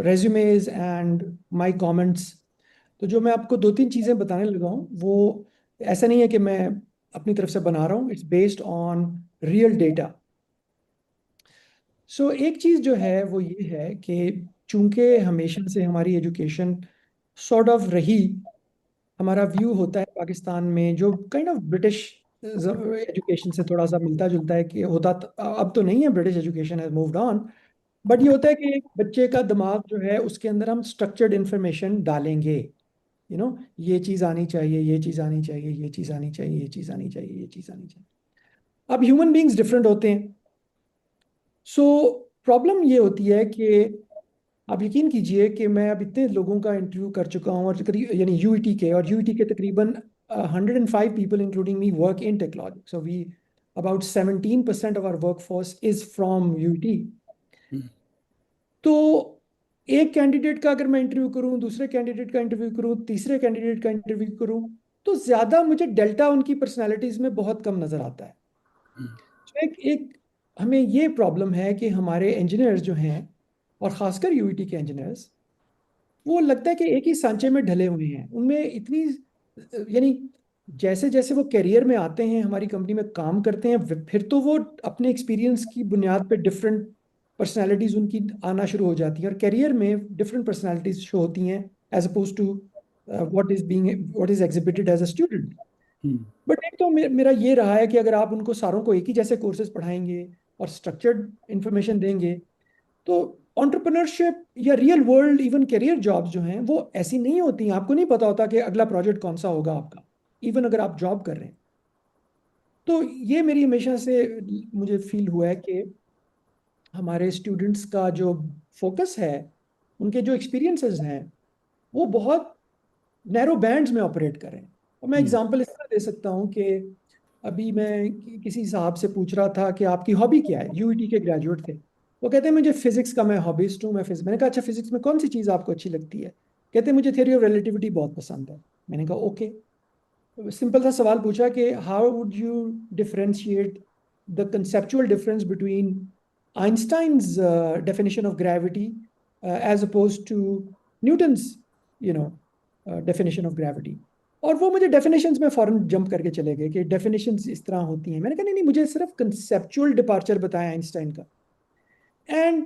resumes and my comments. तो जो मैं आपको 2-3 चीज़ें बताने लगा हूँ, वो ऐसा नहीं है कि मैं अपनी तरफ से बना रहा हूँ, it's based on real data. So एक चीज़ जो है वो ये है कि चूंकि हमेशा से हमारी एजुकेशन सॉर्ट ऑफ रही, हमारा व्यू होता है पाकिस्तान में जो काइंड ऑफ ब्रिटिश एजुकेशन से थोड़ा सा मिलता जुलता है, कि होता अब तो नहीं है, British education has moved on. But ये होता है कि एक बच्चे का दिमाग जो है उसके अंदर हम स्ट्रक्चर्ड इंफॉर्मेशन डालेंगे, ये चीज़ आनी चाहिए, ये चीज़ आनी चाहिए, ये चीज़ आनी चाहिए, ये चीज़ आनी चाहिए, ये चीज़ आनी चाहिए। अब ह्यूमन बींग्स डिफरेंट होते हैं। सो प्रॉब्लम ये होती है कि आप यकीन कीजिए कि मैं अब इतने लोगों का इंटरव्यू कर चुका हूँ, और यानी यूईटी के, तकरीबन 105 people including me work in technology. So we about 17% of our work force is from UET. तो एक कैंडिडेट का अगर मैं इंटरव्यू करूं, दूसरे कैंडिडेट का इंटरव्यू करूं, तीसरे कैंडिडेट का इंटरव्यू करूं, तो ज्यादा मुझे डेल्टा उनकी पर्सनालिटीज में बहुत कम नजर आता है। तो एक एक हमें ये प्रॉब्लम है कि हमारे इंजीनियर्स जो हैं, और खासकर यूईटी के इंजीनियर्स, वो लगता है कि एक ही सांचे में ढले हुए हैं। उनमें इतनी यानी जैसे जैसे वो करियर में आते हैं, हमारी कंपनी में काम करते हैं, फिर तो वो अपने एक्सपीरियंस की बुनियाद पे डिफरेंट पर्सनालिटीज उनकी आना शुरू हो जाती है, और करियर में डिफरेंट पर्सनालिटीज शो होती हैं as oppose to what is exhibited as a student. But एक तो मेरा ये रहा है कि अगर आप उनको सारों को एक ही जैसे कोर्सेज पढ़ाएंगे और स्ट्रक्चर्ड इंफॉर्मेशन देंगे, तो एंटरप्रेन्योरशिप या real world even career jobs जो हैं वो ऐसी नहीं होती हैं। आपको नहीं पता होता कि अगला प्रोजेक्ट कौन सा होगा आपका, इवन अगर आप जॉब कर रहे हैं। तो ये मेरी हमेशा से मुझे फील हुआ है कि हमारे स्टूडेंट्स का जो फोकस है, उनके जो एक्सपीरियंसेस हैं, वो बहुत नैरो बैंड्स में ऑपरेट कर रहे हैं। और मैं एग्जांपल इस तरह दे सकता हूँ कि अभी मैं किसी साहब से पूछ रहा था कि आपकी हॉबी क्या है, यूईटी के ग्रेजुएट थे। वो कहते हैं मुझे फिजिक्स का मैं हॉबीस्ट हूँ, मैं फिजिक्स। मैंने कहा अच्छा, फिजिक्स में कौन सी चीज़ आपको अच्छी लगती है? कहते हैं मुझे थ्योरी ऑफ रिलेटिविटी बहुत पसंद है। मैंने कहा ओके। सिंपल सा सवाल पूछा कि how would you differentiate the conceptual difference between Einstein's definition of gravity as oppose to Newton's definition of gravity. और वो मुझे डेफिनेशंस में फॉरन जंप करके चले गए कि डेफिनेशंस इस तरह होती हैं। मैंने कहा नहीं नहीं, मुझे सिर्फ कंसेप्चुअल डिपार्चर बताया आइंस्टाइन का। एंड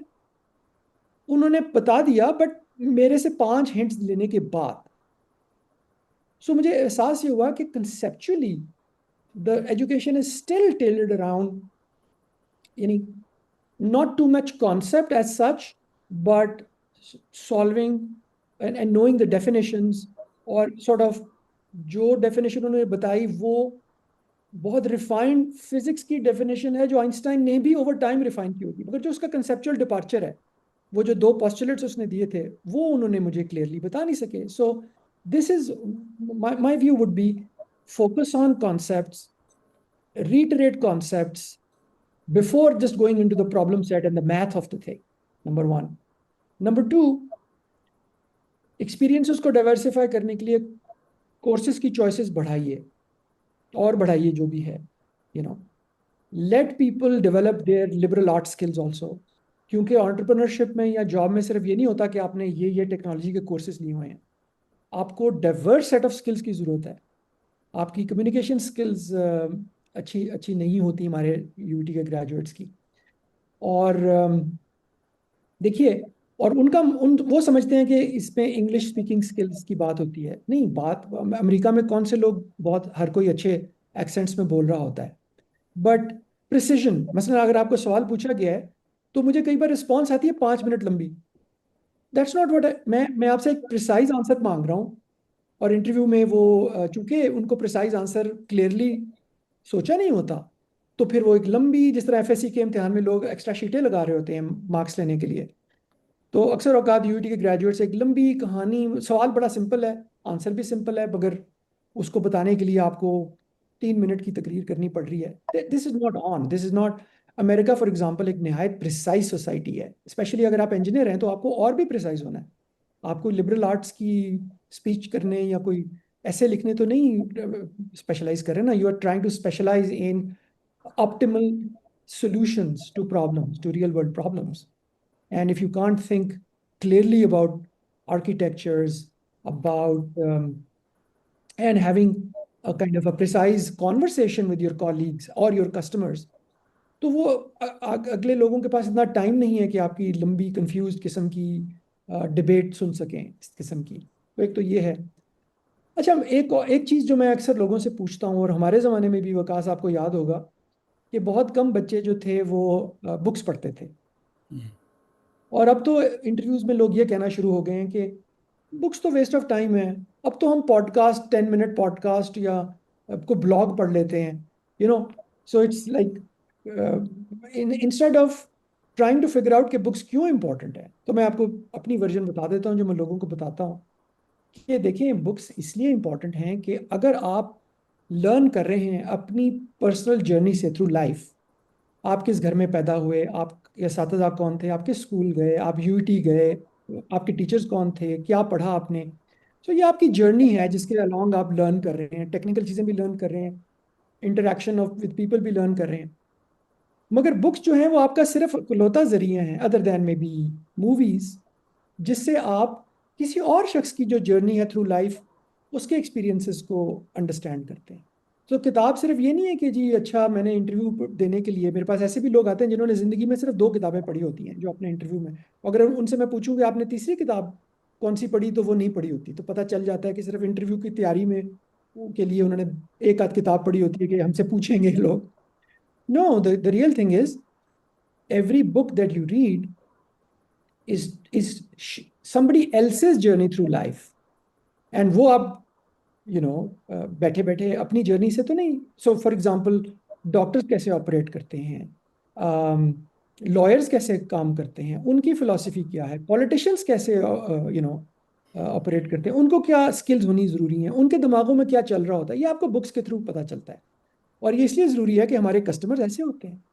उन्होंने बता दिया, बट मेरे से 5 हिंट्स लेने के बाद सो मुझे एहसास ये हुआ कि conceptually the education is still tailored around, यानी not too much concept as such, but solving and knowing the definitions, और sort of जो definition उन्होंने बताई वो बहुत रिफाइंड फिजिक्स की डेफिनेशन है जो आइंस्टाइन ने भी ओवर टाइम रिफाइन की होगी, मगर जो उसका कंसेप्चुअल डिपार्चर है, वो जो 2 पोस्टुलेट्स उसने दिए थे वो उन्होंने मुझे क्लियरली बता नहीं सके. So this is my view would be focus on concepts, reiterate concepts before just going into the problem set and the math of the thing. Number one. Number two, experiences को diversify करने के लिए courses की choices बढ़ाइए और बढ़ाइए जो भी है. You know, let people develop their liberal arts skills also. क्योंकि entrepreneurship में या job में सिर्फ ये नहीं होता कि आपने ये टेक्नोलॉजी के कोर्सेज लिए हुए हैं. आपको डाइवर्स सेट ऑफ स्किल्स की जरूरत है. आपकी कम्युनिकेशन स्किल्स अच्छी अच्छी नहीं होती हमारे यूटी के ग्रेजुएट्स की. और देखिए, और वो समझते हैं कि इसमें इंग्लिश स्पीकिंग स्किल्स की बात होती है. नहीं, बात अमेरिका में कौन से लोग बहुत हर कोई अच्छे एक्सेंट्स में बोल रहा होता है. बट प्रिसिजन, मसलन अगर आपको सवाल पूछा गया है तो मुझे कई बार रिस्पॉन्स आती है 5 मिनट लंबी. दैट्स नॉट व्हाट मैं आपसे एक प्रिसाइज आंसर मांग रहा हूँ. और इंटरव्यू में वो चूंकि उनको प्रिसाइज आंसर क्लियरली सोचा नहीं होता, तो फिर वो एक लंबी, जिस तरह एफएससी के इम्तिहान में लोग एक्स्ट्रा शीटें लगा रहे होते हैं मार्क्स लेने के लिए, तो अक्सर औकात यूटी के ग्रेजुएट से एक लंबी कहानी, सवाल बड़ा सिंपल है, आंसर भी सिंपल है, मगर उसको बताने के लिए आपको 3 मिनट की तकरीर करनी पड़ रही है. This is not on, this is not. America for example एक नहायत प्रिसाइज सोसाइटी है. स्पेशली अगर आप इंजीनियर हैं तो आपको और भी प्रिसाइज होना है. आपको लिबरल आर्ट्स की स्पीच करने या कोई ऐसे लिखने तो नहीं स्पेशलाइज कर रहे ना. You are trying to specialise in optimal solutions to problems, to real world problems. And if you can't think clearly about architectures, about and having a kind of a precise conversation with your colleagues or your customers, तो वो अगले लोगों के पास इतना time नहीं है कि आपकी लंबी कंफ्यूज किस्म की डिबेट सुन सकें इस किस्म की. तो एक तो ये है. अच्छा, एक एक चीज़ जो मैं अक्सर लोगों से पूछता हूँ, और हमारे ज़माने में भी वकास आपको याद होगा कि बहुत कम बच्चे जो थे वो बुक्स पढ़ते थे. और अब तो इंटरव्यूज में लोग ये कहना शुरू हो गए हैं कि बुक्स तो वेस्ट ऑफ टाइम है, अब तो हम पॉडकास्ट 10 मिनट पॉडकास्ट या कोई ब्लॉग पढ़ लेते हैं. You know, so it's like instead of trying to figure out कि बुक्स क्यों इंपॉर्टेंट है, तो मैं आपको अपनी वर्जन बता देता हूँ जो मैं लोगों को बताता हूँ कि देखें, बुक्स इसलिए इंपॉर्टेंट हैं कि अगर आप लर्न कर रहे हैं अपनी पर्सनल जर्नी से थ्रू लाइफ, आप किस घर में पैदा हुए, आप इस्तिज़ा कौन थे, आप किस स्कूल गए, आप यूटी गए, आपके टीचर्स कौन थे, क्या पढ़ा आपने. तो ये आपकी जर्नी है जिसके अलॉन्ग आप लर्न कर रहे हैं, टेक्निकल चीज़ें भी लर्न कर रहे हैं, इंटरेक्शन ऑफ विद पीपल भी लर्न कर रहे हैं. मगर बुक्स जो हैं वो आपका सिर्फ इकलौता जरिया हैं, other than may be movies, जिससे आप किसी और शख्स की जो जर्नी है थ्रू लाइफ, उसके एक्सपीरियंसेस को अंडरस्टैंड करते हैं. तो किताब सिर्फ ये नहीं है कि जी अच्छा मैंने इंटरव्यू देने के लिए, मेरे पास ऐसे भी लोग आते हैं जिन्होंने ज़िंदगी में सिर्फ 2 किताबें पढ़ी होती हैं जो अपने इंटरव्यू में, अगर उनसे मैं पूछूं कि आपने तीसरी किताब कौन सी पढ़ी, तो वो नहीं पढ़ी होती. तो पता चल जाता है कि सिर्फ इंटरव्यू की तैयारी में के लिए उन्होंने एक आध किताब पढ़ी होती है कि हमसे पूछेंगे लोग. No, the real thing is every book that you read is somebody else's journey through life. And वो आप बैठे बैठे अपनी जर्नी से तो नहीं. सो फॉर एग्जांपल, डॉक्टर्स कैसे ऑपरेट करते हैं, लॉयर्स कैसे काम करते हैं, उनकी फिलॉसफी क्या है, पॉलिटिशियंस कैसे ऑपरेट करते हैं, उनको क्या स्किल्स होनी ज़रूरी हैं, उनके दिमागों में क्या चल रहा होता है, ये आपको बुक्स के थ्रू पता चलता है. और ये इसलिए ज़रूरी है कि हमारे कस्टमर्स ऐसे होते हैं,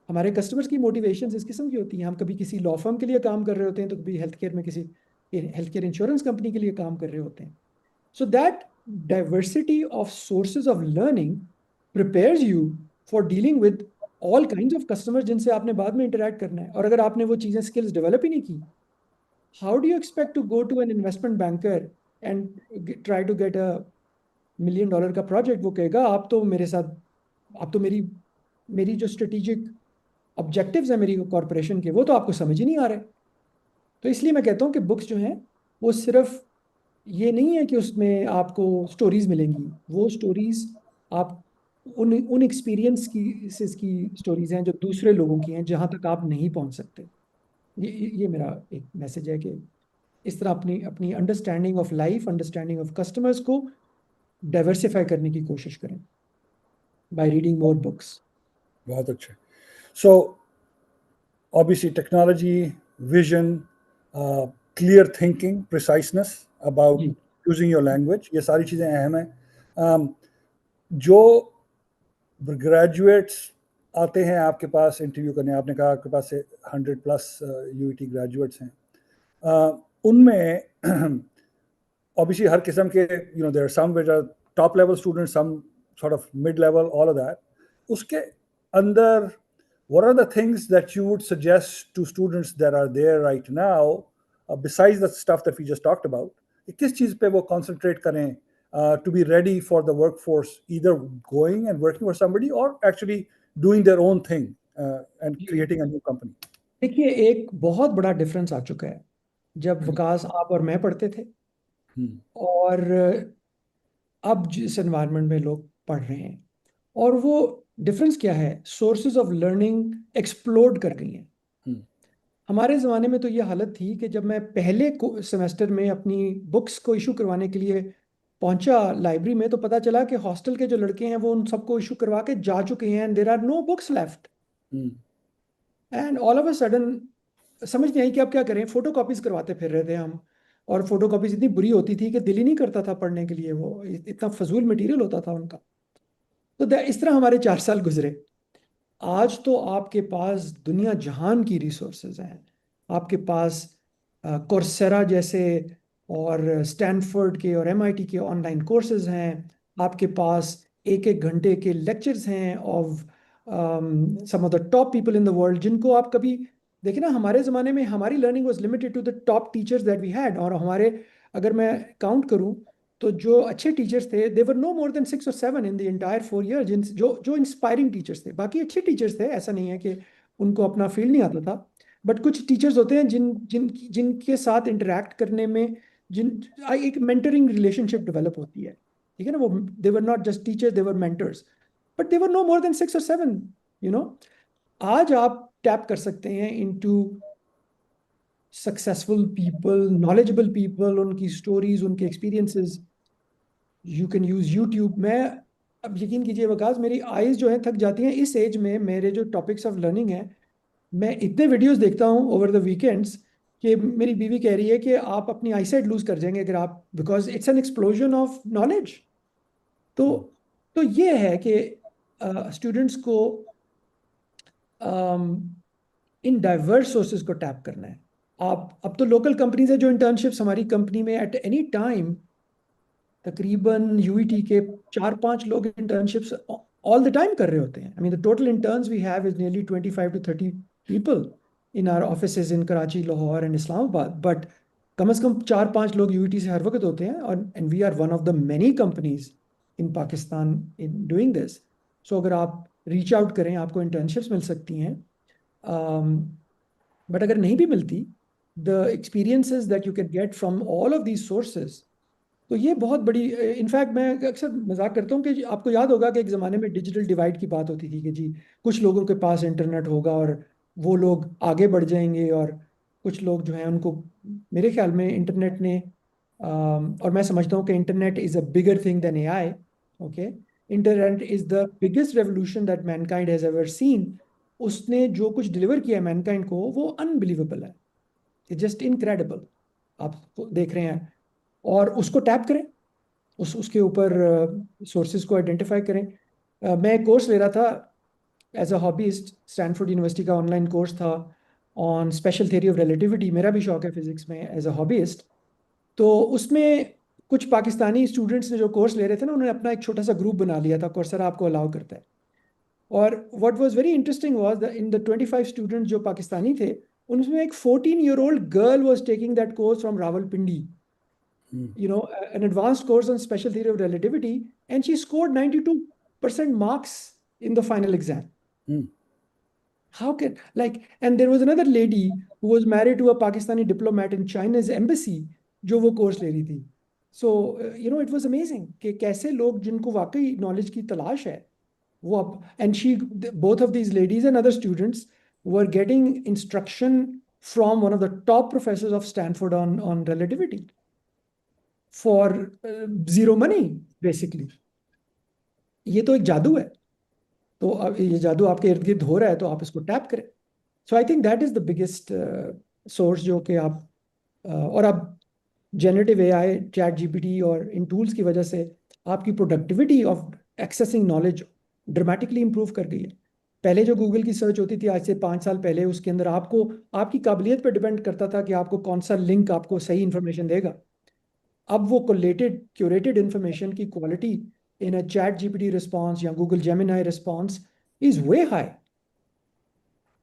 हमारे कस्टमर्स की मोटिवेशन इस किस्म की होती हैं. हम कभी किसी लॉ फर्म के लिए काम कर रहे होते हैं, तो कभी हेल्थ केयर में किसी हेल्थ केयर इंश्योरेंस कंपनी के लिए काम कर रहे होते हैं. So that diversity of sources of learning prepares you for dealing with all kinds of customers जिनसे आपने बाद में इंटरेक्ट करना है. और अगर आपने वो चीज़ें स्किल्स डेवलप ही नहीं की, how do you expect to go to an investment banker and try to get $1 million का प्रोजेक्ट. वो कहेगा आप तो मेरे साथ, आप तो मेरी मेरी जो स्ट्रेटेजिक ऑब्जेक्टिव्स हैं मेरी कॉरपोरेशन के, वो तो आपको समझ ही नहीं आ रहे. तो इसलिए मैं कहता हूँ कि बुक्स जो हैं वो सिर्फ ये नहीं है कि उसमें आपको स्टोरीज मिलेंगी, वो स्टोरीज आप उन एक्सपीरियंस की स्टोरीज हैं जो दूसरे लोगों की हैं, जहाँ तक आप नहीं पहुँच सकते. ये मेरा एक मैसेज है कि इस तरह अपनी अपनी understanding of life, understanding of customers को डाइवर्सिफाई करने की कोशिश करें. by reading more books. बहुत अच्छे. So obviously technology, vision, clear thinking, preciseness about ji using your language, ये सारी चीज़ें अहम हैं. जो ग्रेजुएट्स आते हैं आपके पास इंटरव्यू करने, आपने कहा आपके पास से 100+ यूईटी ग्रेजुएट्स हैं, उनमें obviously हर किस्म के, there are some which are top level students, some sort of mid level, all of that. उसके अंदर what are the things that you would suggest to students that are there right now, besides the stuff that we just talked about, किस चीज़ पे वो concentrate करें to be ready for the workforce, either going and working for somebody or actually doing their own thing and creating a new company? देखिए, एक बहुत बड़ा difference आ चुका है जब विकास आप और मैं पढ़ते थे और अब जिस एनवायरनमेंट में लोग पढ़ रहे हैं. और वो डिफरेंस क्या है, सोर्सेज ऑफ लर्निंग एक्सप्लोड कर गई हैं. हमारे ज़माने में तो ये हालत थी कि जब मैं पहले सेमेस्टर में अपनी बुक्स को इशू करवाने के लिए पहुंचा लाइब्रेरी में, तो पता चला कि हॉस्टल के जो लड़के हैं वो उन सबको इशू करवा के जा चुके हैं and there are no books left. And all of a sudden समझ नहीं आई कि अब क्या करें. फोटो कॉपीज करवाते फिर रहे थे हम, और फोटो कॉपीज इतनी बुरी होती थी कि दिल ही नहीं करता था पढ़ने के लिए, वो इतना फजूल मटेरियल होता था उनका. तो इस तरह हमारे 4 साल गुजरे. आज तो आपके पास दुनिया जहान की रिसोर्सेज हैं. आपके पास कोर्सेरा जैसे और स्टैनफोर्ड के और एमआईटी के ऑनलाइन कोर्सेज हैं. आपके पास 1-1 घंटे के लेक्चर्स हैं of some of the top people in the world, जिनको आप कभी देखें ना. हमारे ज़माने में हमारी learning was limited to the top teachers that we had. और हमारे, अगर मैं काउंट करूं तो जो अच्छे टीचर्स थे, they were no more than 6 or 7 in the entire 4 year, जो इंस्पायरिंग टीचर्स थे. बाकी अच्छे टीचर्स थे, ऐसा नहीं है कि उनको अपना फील्ड नहीं आता था. बट कुछ टीचर्स होते हैं जिनके साथ इंटरेक्ट करने में एक मेंटरिंग रिलेशनशिप डेवलप होती है. ठीक है ना. वो they were not just teachers, they were mentors, but they were no more than 6 or 7. आज आप टैप कर सकते हैं into successful people, knowledgeable people, उनकी स्टोरीज, उनके experiences. You can use YouTube. मैं, अब यकीन कीजिए वकास, मेरी आईज जो है थक जाती हैं इस एज में. मेरे जो टॉपिक्स ऑफ लर्निंग है, मैं इतने वीडियोस देखता हूँ ओवर द वीकेंड्स कि मेरी बीवी कह रही है कि आप अपनी आईसाइट लूज कर जाएंगे अगर आप, because it's an explosion of knowledge. तो ये है कि स्टूडेंट्स को इन डाइवर्स सोर्सेज को टैप करना है. आप, अब तो लोकल कंपनीज है जो इंटर्नशिप्स हमारी कंपनी में एट एनी टाइम तकरीबन यूईटी के 4-5 लोग इंटर्नशिप्स ऑल द टाइम कर रहे होते हैं. I mean the total interns we have is nearly 25 to 30 people in our offices in Karachi, Lahore and Islamabad. But कम से कम 4-5 लोग यूईटी से हर वक्त होते हैं. और and we are one of the many companies in Pakistan in doing this. So अगर आप रीच आउट करें, आपको इंटर्नशिप्स मिल सकती हैं. बट अगर नहीं भी मिलती, the experiences that you can get from all of these sources, तो ये बहुत बड़ी. इनफैक्ट मैं अक्सर मजाक करता हूँ कि आपको याद होगा कि एक ज़माने में डिजिटल डिवाइड की बात होती थी कि जी कुछ लोगों के पास इंटरनेट होगा और वो लोग आगे बढ़ जाएंगे, और कुछ लोग जो हैं उनको, मेरे ख्याल में इंटरनेट ने, और मैं समझता हूँ कि internet is a bigger thing than AI. Okay, internet is the biggest revolution that mankind has ever seen. उसने जो कुछ डिलीवर किया है मैनकाइंड को, वो अनबिलीवेबल है. It's just incredible. आप देख रहे हैं, और उसको टैप करें, उसके ऊपर सोर्सेज को आइडेंटिफाई करें. मैं एक कोर्स ले रहा था as a hobbyist. Stanford university का ऑनलाइन कोर्स था on special theory of relativity. मेरा भी शौक है फिजिक्स में एज अ हॉबीस्ट. तो उसमें कुछ पाकिस्तानी स्टूडेंट्स ने जो कोर्स ले रहे थे ना, उन्होंने अपना एक छोटा सा ग्रुप बना लिया था. कोर्सेरा आपको अलाउ करता है. और what was very interesting was in the 25 students जो पाकिस्तानी थे, उनमें एक 14-year-old girl was taking that course from Rawalpindi, an advanced course on special theory of relativity, and she scored 92% marks in the final exam. How can, like, and there was another lady who was married to a Pakistani diplomat in China's embassy, जो वो course ले रही थी. So it was amazing कि कैसे लोग जिनको वाकई नॉलेज की तलाश है, वो अब, and both of these ladies and other students were getting instruction from one of the top professors of Stanford on relativity for zero money basically. ये तो एक जादू है. तो अब ये जादू आपके इर्द गिर्द हो रहा है, तो आप इसको टैप करें। So I think that is the biggest source जो कि आप और अब जनरेटिव एआई, चैट जीपीटी और इन टूल्स की वजह से आपकी productivity of accessing knowledge dramatically improve कर गई है। पहले जो गूगल की सर्च होती थी आज से 5 साल पहले, उसके अंदर आपको आपकी काबिलियत पर डिपेंड करता था कि आपको कौन सा लिंक आपको सही इंफॉर्मेशन देगा। अब वो कोलेटेड क्यूरेटेड इंफॉर्मेशन की quality in a chat GPT response या Google Gemini response is way high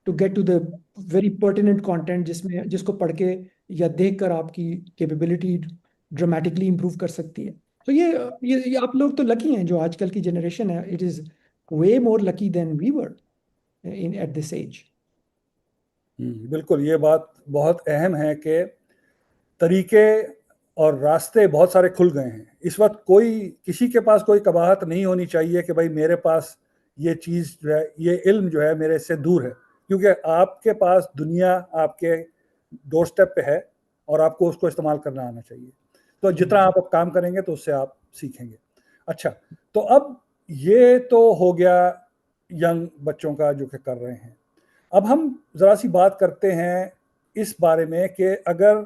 to get to the very pertinent content, जिसमें जिसको पढ़ के या देख कर आपकी कैपेबिलिटी ड्रामेटिकली इंप्रूव कर सकती है। तो ये आप लोग तो लकी हैं, जो आजकल की जनरेशन है, it is way more lucky than we were in at this age. बिल्कुल, ये बात बहुत अहम है कि तरीके और रास्ते बहुत सारे खुल गए हैं। इस वक्त कोई किसी के पास कोई कबाहत नहीं होनी चाहिए कि भाई मेरे पास ये चीज़ जो है, ये इल्म जो है मेरे से दूर है, क्योंकि आपके पास दुनिया आपके डोर स्टेप पे है और आपको उसको इस्तेमाल करना आना चाहिए। तो जितना आप अब काम करेंगे तो उससे आप सीखेंगे। अच्छा, तो अब ये तो हो गया यंग बच्चों का जो कि कर रहे हैं। अब हम ज़रा सी बात करते हैं इस बारे में कि अगर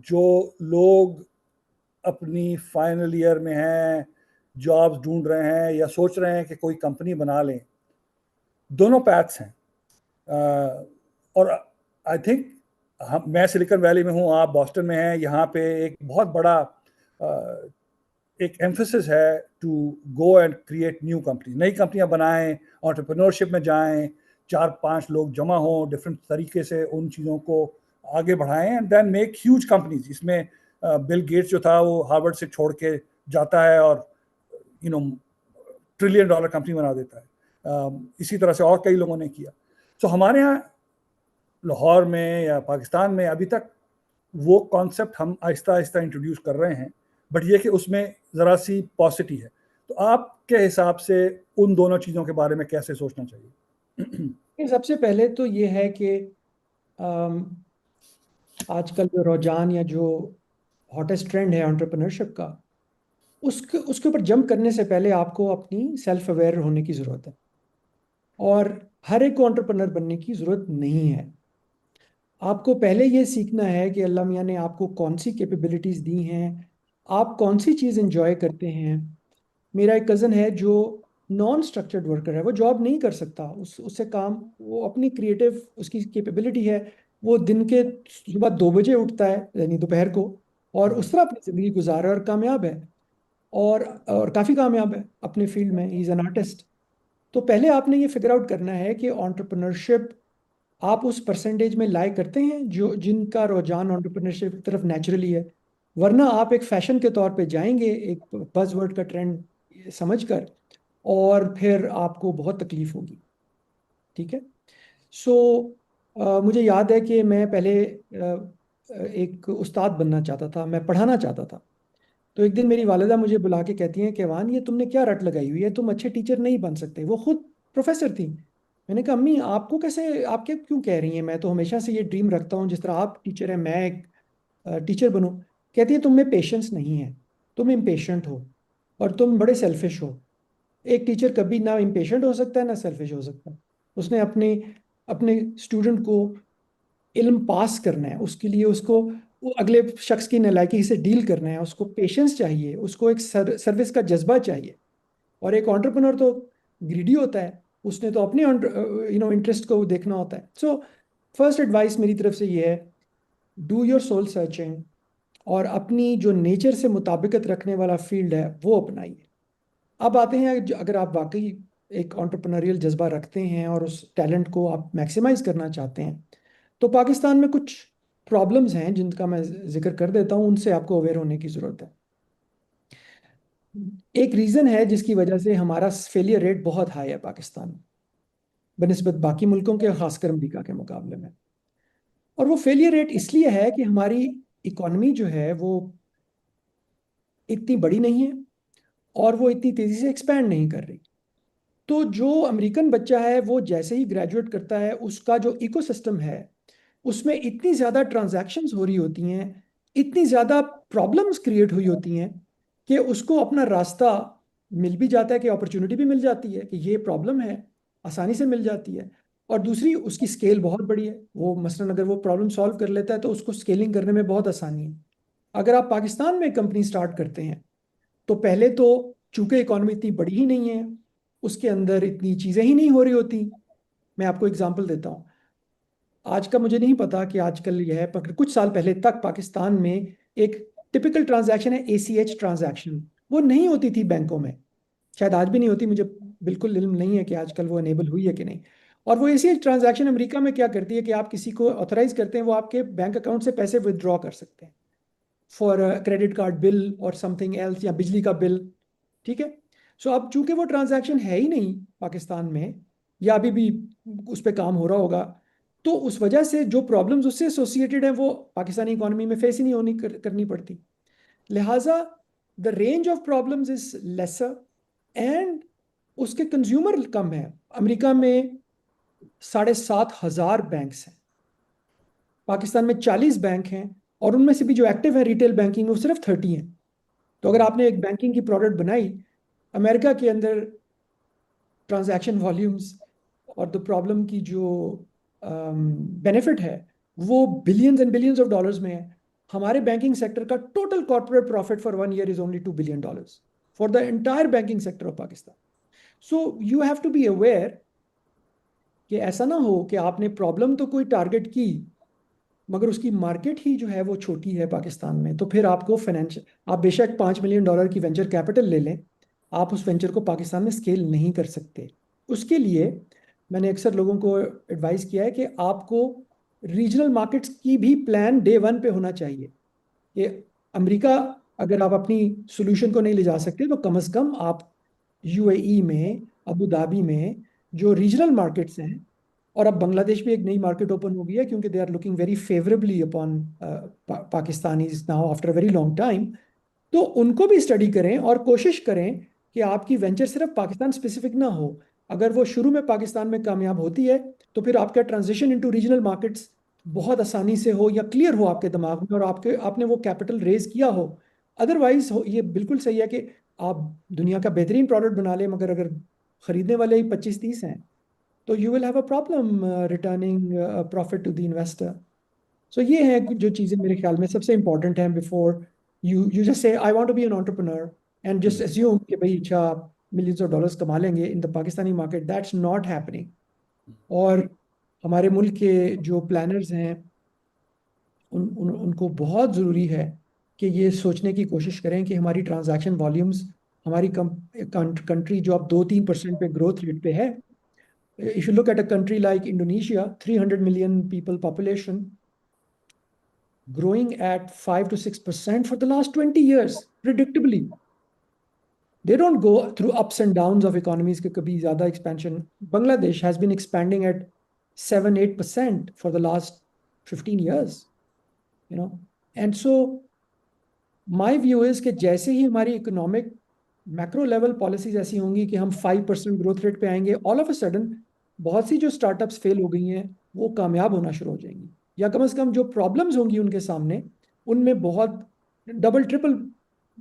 जो लोग अपनी फाइनल ईयर में हैं, जॉब्स ढूंढ रहे हैं या सोच रहे हैं कि कोई कंपनी बना लें, दोनों पैथ्स हैं। और आई थिंक मैं सिलिकॉन वैली में हूँ, आप बॉस्टन में हैं। यहाँ पे एक बहुत बड़ा एक एम्फेसिस है to go and create new company, नई कंपनियां बनाएं, एंटरप्रेन्योरशिप में जाएं, 4-5 लोग जमा हों, डिफरेंट तरीके से उन चीज़ों को आगे बढ़ाएं and then make huge companies. इसमें बिल गेट्स जो था वो हार्वर्ड से छोड़ के जाता है और $1 ट्रिलियन कंपनी बना देता है। इसी तरह से और कई लोगों ने किया। तो हमारे यहाँ लाहौर में या पाकिस्तान में अभी तक वो कॉन्सेप्ट हम आहिस्ता आहिस्ता इंट्रोड्यूस कर रहे हैं, बट ये कि उसमें ज़रा सी पॉसिटी है। तो आपके हिसाब से उन दोनों चीज़ों के बारे में कैसे सोचना चाहिए? सबसे पहले तो ये है कि आजकल जो रुझान या जो हॉटेस्ट ट्रेंड है एंटरप्रेन्योरशिप का, उसके उसके ऊपर जंप करने से पहले आपको अपनी सेल्फ अवेयर होने की ज़रूरत है। और हर एक को एंटरप्रेन्योर बनने की ज़रूरत नहीं है। आपको पहले ये सीखना है कि अल्लाह मियाँ ने आपको कौन सी कैपेबिलिटीज़ दी हैं, आप कौन सी चीज़ इंजॉय करते हैं। मेरा एक कज़न है जो नॉन स्ट्रक्चर्ड वर्कर है, वो जॉब नहीं कर सकता, उससे काम, वो अपनी क्रिएटिव उसकी कैपेबिलिटी है। वो दिन के सुबह 2 बजे उठता है, यानी दोपहर को, और उस तरह अपनी ज़िंदगी गुजार रहा है और कामयाब है। और काफ़ी कामयाब है अपने फील्ड में, ही इज़ एन आर्टिस्ट। तो पहले आपने ये फिगर आउट करना है कि एंटरप्रेन्योरशिप आप उस परसेंटेज में लाइक करते हैं जो जिनका रुझान एंटरप्रेन्योरशिप की तरफ नेचुरली है। वरना आप एक फैशन के तौर पे जाएंगे, एक बज़वर्ड का ट्रेंड समझकर, और फिर आपको बहुत तकलीफ होगी। ठीक है। सो मुझे याद है कि मैं पहले एक उस्ताद बनना चाहता था, मैं पढ़ाना चाहता था। तो एक दिन मेरी वालिदा मुझे बुला के कहती हैं कि वान, ये तुमने क्या रट लगाई हुई है, तुम अच्छे टीचर नहीं बन सकते। वो खुद प्रोफेसर थी। मैंने कहा अम्मी, आपको कैसे, आप क्या क्यों कह रही हैं, मैं तो हमेशा से ये ड्रीम रखता हूँ जिस तरह आप टीचर हैं मैं एक टीचर बनूं। कहती है तुम में पेशेंस नहीं है, तुम इम्पेशेंट हो और तुम बड़े सेल्फिश हो। एक टीचर कभी ना इम्पेशेंट हो सकता है ना सेल्फिश हो सकता है। उसने अपने अपने स्टूडेंट को इल्म पास करना है, उसके लिए उसको वो अगले शख्स की नालायकी से डील करना है, उसको पेशेंस चाहिए, उसको एक सर्विस का जज्बा चाहिए। और एक एंटरप्रेन्योर तो ग्रीडी होता है, उसने तो अपने इंटरेस्ट को देखना होता है। सो फर्स्ट एडवाइस मेरी तरफ से ये है, डू योर सोल सर्चिंग और अपनी जो नेचर से मुताबिकत रखने वाला फील्ड है वो अपनाइए। अब आते हैं, अगर आप वाकई एक एंटरप्रेन्योरियल जज्बा रखते हैं और उस टैलेंट को आप मैक्सिमाइज करना चाहते हैं, तो पाकिस्तान में कुछ प्रॉब्लम्स हैं जिनका मैं जिक्र कर देता हूँ, उनसे आपको अवेयर होने की ज़रूरत है। एक रीज़न है जिसकी वजह से हमारा फेलियर रेट बहुत हाई है पाकिस्तान में बनिस्बत बाकी मुल्कों के, खासकर अमरीका के मुकाबले में। और वो फेलियर रेट इसलिए है कि हमारी इकॉनमी जो है वो इतनी बड़ी नहीं है और वो इतनी तेज़ी से एक्सपैंड नहीं कर रही। तो जो अमेरिकन बच्चा है वो जैसे ही ग्रेजुएट करता है, उसका जो इकोसिस्टम है उसमें इतनी ज़्यादा ट्रांजैक्शंस हो रही होती हैं, इतनी ज़्यादा प्रॉब्लम्स क्रिएट हुई होती हैं कि उसको अपना रास्ता मिल भी जाता है, कि अपॉर्चुनिटी भी मिल जाती है कि ये प्रॉब्लम है आसानी से मिल जाती है, और दूसरी उसकी स्केल बहुत बड़ी है। वो मसलन अगर वो प्रॉब्लम सॉल्व कर लेता है तो उसको स्केलिंग करने में बहुत आसानी है। अगर आप पाकिस्तान में कंपनी स्टार्ट करते हैं तो पहले तो चूंकि इकॉनमी इतनी बड़ी ही नहीं है, उसके अंदर इतनी चीज़ें ही नहीं हो रही होती। मैं आपको एग्जांपल देता हूँ। आज का मुझे नहीं पता कि आजकल यह है, पर कुछ साल पहले तक पाकिस्तान में एक टिपिकल ट्रांजैक्शन है एसीएच ट्रांजैक्शन, वो नहीं होती थी बैंकों में। शायद आज भी नहीं होती, मुझे बिल्कुल इल्म नहीं है कि आजकल वो अनेबल हुई है कि नहीं। और वो एसीएच ट्रांजैक्शन अमेरिका में क्या करती है कि आप किसी को ऑथराइज करते हैं, वो आपके बैंक अकाउंट से पैसे विदड्रॉ कर सकते हैं फॉर क्रेडिट कार्ड बिल और समथिंग एल्स, या बिजली का बिल। ठीक है। सो अब चूंकि वो ट्रांजैक्शन है ही नहीं पाकिस्तान में, या अभी भी उस पर काम हो रहा होगा, तो उस वजह से जो प्रॉब्लम्स उससे एसोसिएटेड हैं वो पाकिस्तानी इकोनॉमी में फेस ही नहीं करनी पड़ती। लिहाजा the range of problems is lesser, and उसके कंज्यूमर कम है। अमेरिका में 7,500 बैंक्स हैं, पाकिस्तान में 40 बैंक हैं, और उनमें से भी जो एक्टिव है रिटेल बैंकिंग वो सिर्फ 30 हैं। तो अगर आपने एक बैंकिंग की प्रोडक्ट बनाई अमेरिका के अंदर, ट्रांजैक्शन वॉल्यूम्स और द प्रॉब्लम की जो बेनिफिट है वो billions and billions of dollars में है। हमारे बैंकिंग सेक्टर का total corporate profit for 1 year is only $2 billion for the entire banking sector of Pakistan. So you have to be aware कि ऐसा ना हो कि आपने प्रॉब्लम तो कोई टारगेट की, मगर उसकी मार्केट ही जो है वो छोटी है पाकिस्तान में, तो फिर आपको फाइनेंशियल, आप बेशक $5 मिलियन की वेंचर कैपिटल ले लें, आप उस वेंचर को पाकिस्तान में स्केल नहीं कर सकते। उसके लिए मैंने अक्सर लोगों को एडवाइस किया है कि आपको रीजनल मार्केट्स की भी प्लान डे वन पे होना चाहिए। कि अमेरिका अगर आप अपनी सोल्यूशन को नहीं ले जा सकते तो कम से कम आप यूएई में, अबू धाबी में जो रीजनल मार्केट्स हैं, और अब बांग्लादेश भी एक नई मार्केट ओपन हो गई है क्योंकि they are looking very favourably upon Pakistanis now after very long time, तो उनको भी स्टडी करें और कोशिश करें कि आपकी वेंचर सिर्फ पाकिस्तान स्पेसिफिक ना हो। अगर वो शुरू में पाकिस्तान में कामयाब होती है तो फिर आपका ट्रांजिशन इनटू रीजनल मार्केट्स बहुत आसानी से हो या क्लियर हो आपके दिमाग में, और आपने वो कैपिटल रेज किया हो। अदरवाइज ये बिल्कुल सही है कि आप दुनिया का बेहतरीन प्रोडक्ट बना लें, मगर अगर खरीदने वाले ही 25-30 हैं तो you will have a problem returning profit to the investor. So ये है जो चीज़ें मेरे ख्याल में सबसे इंपॉर्टेंट हैं before you just say I want to be an entrepreneur and just assume कि भाई अच्छा आप मिलियंस ऑफ डॉलर्स कमा लेंगे in the Pakistani market. That's not happening. और हमारे मुल्क के जो प्लानर्स हैं उनको बहुत ज़रूरी है कि ये सोचने की कोशिश करें कि हमारी ट्रांजैक्शन वॉल्यूम्स, हमारी कंट्री जो अब 2-3% पे ग्रोथ रेट पे है, if you look at a country like Indonesia, 300 million people population, growing at 5 to 6% for the last 20 years, predictably. They don't go through ups and downs of economies के कभी ज़्यादा expansion. Bangladesh has been expanding at 7-8% for the last 15 years, you know. And so my view is कि जैसे ही हमारी economic macro level policies ऐसी होंगी कि हम 5% ग्रोथ रेट पे आएंगे, ऑल ऑफ अ सडन बहुत सी जो स्टार्टअप्स फेल हो गई हैं वो कामयाब होना शुरू हो जाएंगी, या कम से कम जो प्रॉब्लम्स होंगी उनके सामने उनमें बहुत डबल ट्रिपल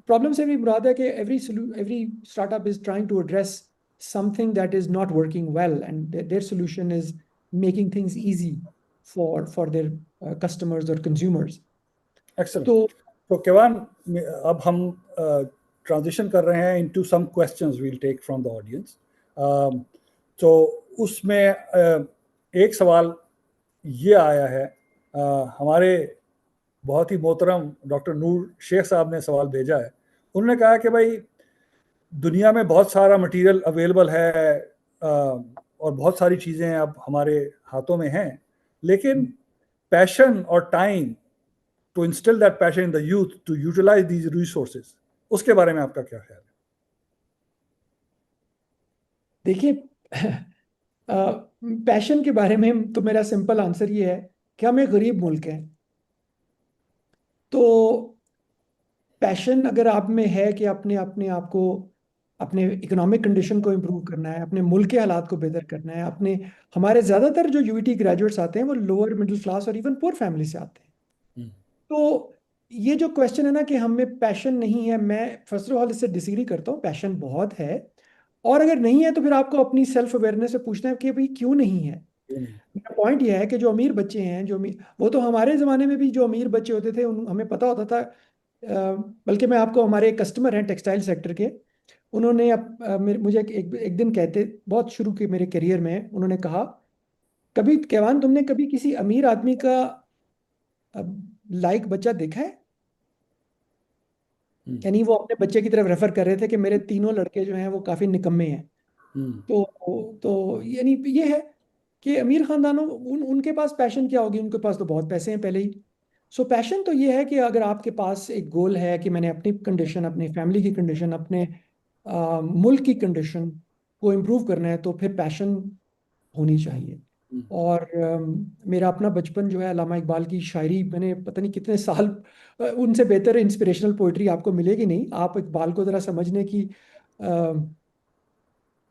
प्रॉब्लम से भी मुराद है कि every startup is trying to address something that is not working well, and their solution is making things easy for their customers और कंज्यूमर्स। एक्सेलेंट। तो तो केवान, अब हम ट्रांजिशन कर रहे हैं into some questions we'll take from the audience. तो उसमें एक सवाल ये आया है, हमारे बहुत ही मोहतरम डॉक्टर नूर शेख साहब ने सवाल भेजा है। उन्होंने कहा कि भाई दुनिया में बहुत सारा मटेरियल अवेलेबल है और बहुत सारी चीज़ें अब हमारे हाथों में हैं, लेकिन पैशन और time to instill that passion in the youth to utilize these resources, उसके बारे में आपका क्या ख्याल है? देखिए, पैशन के बारे में तो मेरा सिंपल आंसर ये है कि हम एक गरीब मुल्क हैं। तो पैशन अगर आप में है कि अपने अपने आप को, अपने इकोनॉमिक कंडीशन को इम्प्रूव करना है, अपने मुल्क के हालात को बेहतर करना है, अपने, हमारे ज़्यादातर जो यूईटी ग्रेजुएट्स आते हैं वो लोअर मिडिल क्लास और इवन पुअर फैमिली से आते हैं। तो ये जो क्वेश्चन है ना कि हम में पैशन नहीं है, मैं फर्स्ट ऑफ ऑल इससे डिसएग्री करता हूँ। पैशन बहुत है, और अगर नहीं है तो फिर आपको अपनी सेल्फ अवेयरनेस से पूछना है कि भाई क्यों नहीं है। क्यों नहीं? मेरा पॉइंट यह है कि जो अमीर बच्चे हैं, जो अमीर, वो तो हमारे ज़माने में भी जो अमीर बच्चे होते थे हमें पता होता था। बल्कि मैं आपको, हमारे एक कस्टमर हैं टेक्सटाइल सेक्टर के, उन्होंने मुझे एक दिन कहते, बहुत शुरू के मेरे करियर में उन्होंने कहा, कभी कैवान तुमने कभी किसी अमीर आदमी का लाइक बच्चा देखा है? हम्म। यानी वो अपने बच्चे की तरफ रेफर कर रहे थे कि मेरे तीनों लड़के जो हैं वो काफ़ी निकम्मे हैं। हम्म। तो यानी ये है कि अमीर खानदानों, उनके पास पैशन क्या होगी, उनके पास तो बहुत पैसे हैं पहले ही। सो पैशन तो ये है कि अगर आपके पास एक गोल है कि मैंने अपनी कंडीशन, अपनी फैमिली की कंडीशन, अपने मुल्क की कंडीशन को इम्प्रूव करना है, तो फिर पैशन होनी चाहिए। हम्म। और मेरा अपना बचपन जो है, अल्लामा इकबाल की शायरी मैंने पता नहीं कितने साल, उनसे बेहतर इंस्पिरेशनल पोइट्री आपको मिलेगी नहीं। आप इकबाल को ज़रा समझने की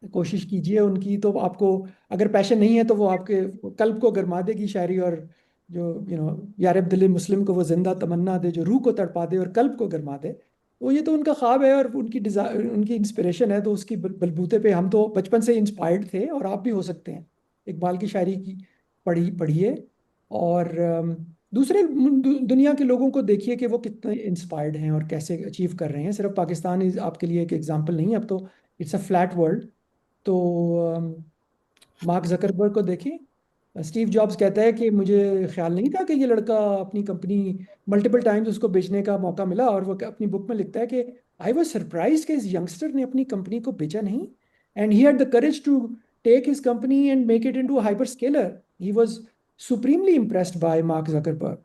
कोशिश कीजिए उनकी, तो आपको, अगर पैशन नहीं है तो वो आपके कल्ब को गरमा देगी शायरी। और जो यार दिल मुस्लिम को वो जिंदा तमन्ना दे, जो रूह को तड़पा दे और कल्ब को गरमा दे, वो ये तो उनका ख्वाब है और उनकी डिजायर, उनकी इंस्पिरेशन है। तो उसकी बलबूते पे हम तो बचपन से इंस्पायर्ड थे, और आप भी हो सकते हैं। इकबाल की शायरी की पढ़िए, और दूसरे दुनिया के लोगों को देखिए कि वो कितने इंस्पायर्ड हैं और कैसे अचीव कर रहे हैं। सिर्फ पाकिस्तान आपके लिए एक एग्जाम्पल नहीं है, अब तो इट्स अ फ्लैट वर्ल्ड। तो मार्क जकरबर्ग को देखें, स्टीव जॉब्स कहता है कि मुझे ख्याल नहीं था कि ये लड़का अपनी कंपनी, मल्टीपल टाइम्स उसको बेचने का मौका मिला, और वो अपनी बुक में लिखता है कि आई वॉज सरप्राइज कि इस यंगस्टर ने अपनी कंपनी को बेचा नहीं, and he had the courage to take his company and make it into hyper scaler. He was supremely impressed by Mark Zuckerberg,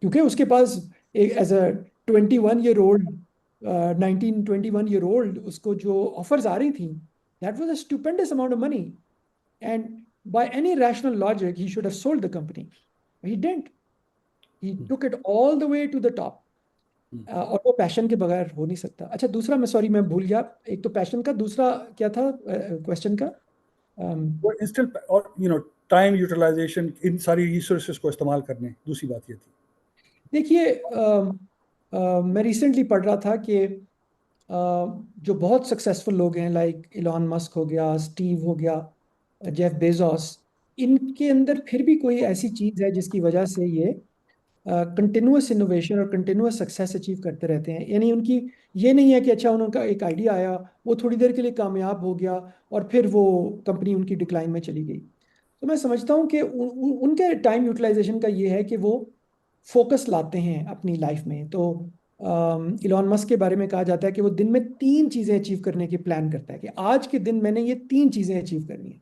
क्योंकि उसके पास एक as a 21 year old, 19 21 year old, उसको जो ऑफर्स आ रही थी, that was a stupendous amount of money, and by any rational logic he should have sold the company. He didn't, he hmm. Took it all the way to the top. Hmm. और वो passion के बगैर हो नहीं सकता। अच्छा, दूसरा, मैं सॉरी मैं भूल गया, एक तो पैशन का, दूसरा क्या था क्वेश्चन का? वो इंस्टेंट और टाइम यूटिलाइजेशन, इन सारी रिसोर्सेज को इस्तेमाल करने, दूसरी बात ये थी। देखिए, मैं रिसेंटली पढ़ रहा था कि जो बहुत सक्सेसफुल लोग हैं, लाइक इलॉन मस्क हो गया, स्टीव हो गया, जेफ बेजोस, इनके अंदर फिर भी कोई ऐसी चीज़ है जिसकी वजह से ये कंटिन्यूअस इनोवेशन और कंटिन्यूअस सक्सेस अचीव करते रहते हैं। यानी उनकी ये नहीं है कि अच्छा उनका एक आइडिया आया, वो थोड़ी देर के लिए कामयाब हो गया और फिर वो कंपनी उनकी डिक्लाइन में चली गई। तो मैं समझता हूँ कि उनके टाइम यूटिलाइजेशन का ये है कि वो फोकस लाते हैं अपनी लाइफ में। तो इलॉन मस्क के बारे में कहा जाता है कि वो दिन में 3 चीज़ें अचीव करने की प्लान करता है, कि आज के दिन मैंने ये 3 चीज़ें अचीव करनी है।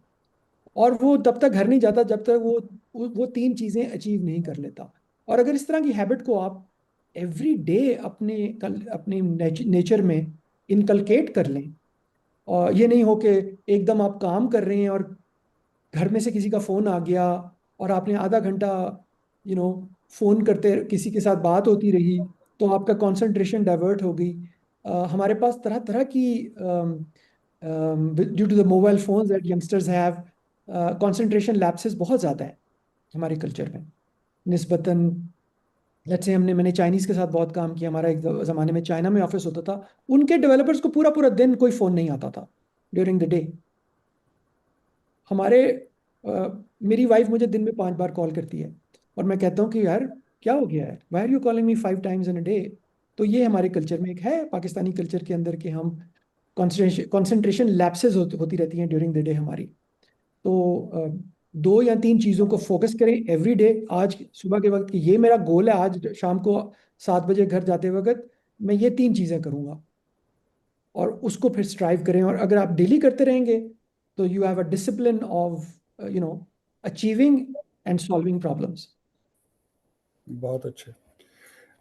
और वो तब तक घर नहीं जाता जब तक वो 3 चीज़ें अचीव नहीं कर लेता। और अगर इस तरह की हैबिट को आप एवरी डे अपने नेचर में इनकलकेट कर लें, और ये नहीं हो कि एकदम आप काम कर रहे हैं और घर में से किसी का फोन आ गया और आपने आधा घंटा यू नो फोन करते, किसी के साथ बात होती रही, तो आपका कंसंट्रेशन डाइवर्ट हो गई। हमारे पास तरह तरह की, due to the mobile phones that youngsters have, concentration lapses बहुत ज़्यादा है हमारे कल्चर में निस्बतन। लेट्स से मैंने चाइनीज़ के साथ बहुत काम किया, हमारा एक ज़माने में चाइना में ऑफिस होता था, उनके डेवलपर्स को पूरा पूरा दिन कोई फ़ोन नहीं आता था ड्यूरिंग द डे। हमारे मेरी वाइफ मुझे दिन में 5 बार कॉल करती है, और मैं कहता हूँ कि यार क्या हो गया है, why are you calling me 5 times in a day? तो ये हमारे कल्चर में एक है, पाकिस्तानी कल्चर के अंदर, कि हम कंसंट्रेशन लैप्सेस होती रहती हैं ड्यूरिंग द डे हमारी। तो 2 या 3 चीज़ों को फोकस करें एवरी डे। आज सुबह के वक्त कि ये मेरा गोल है, आज शाम को 7 बजे घर जाते वक्त मैं ये 3 चीज़ें करूँगा, और उसको फिर स्ट्राइव करें। और अगर आप डेली करते रहेंगे तो you have a discipline of achieving and solving problems. बहुत अच्छे।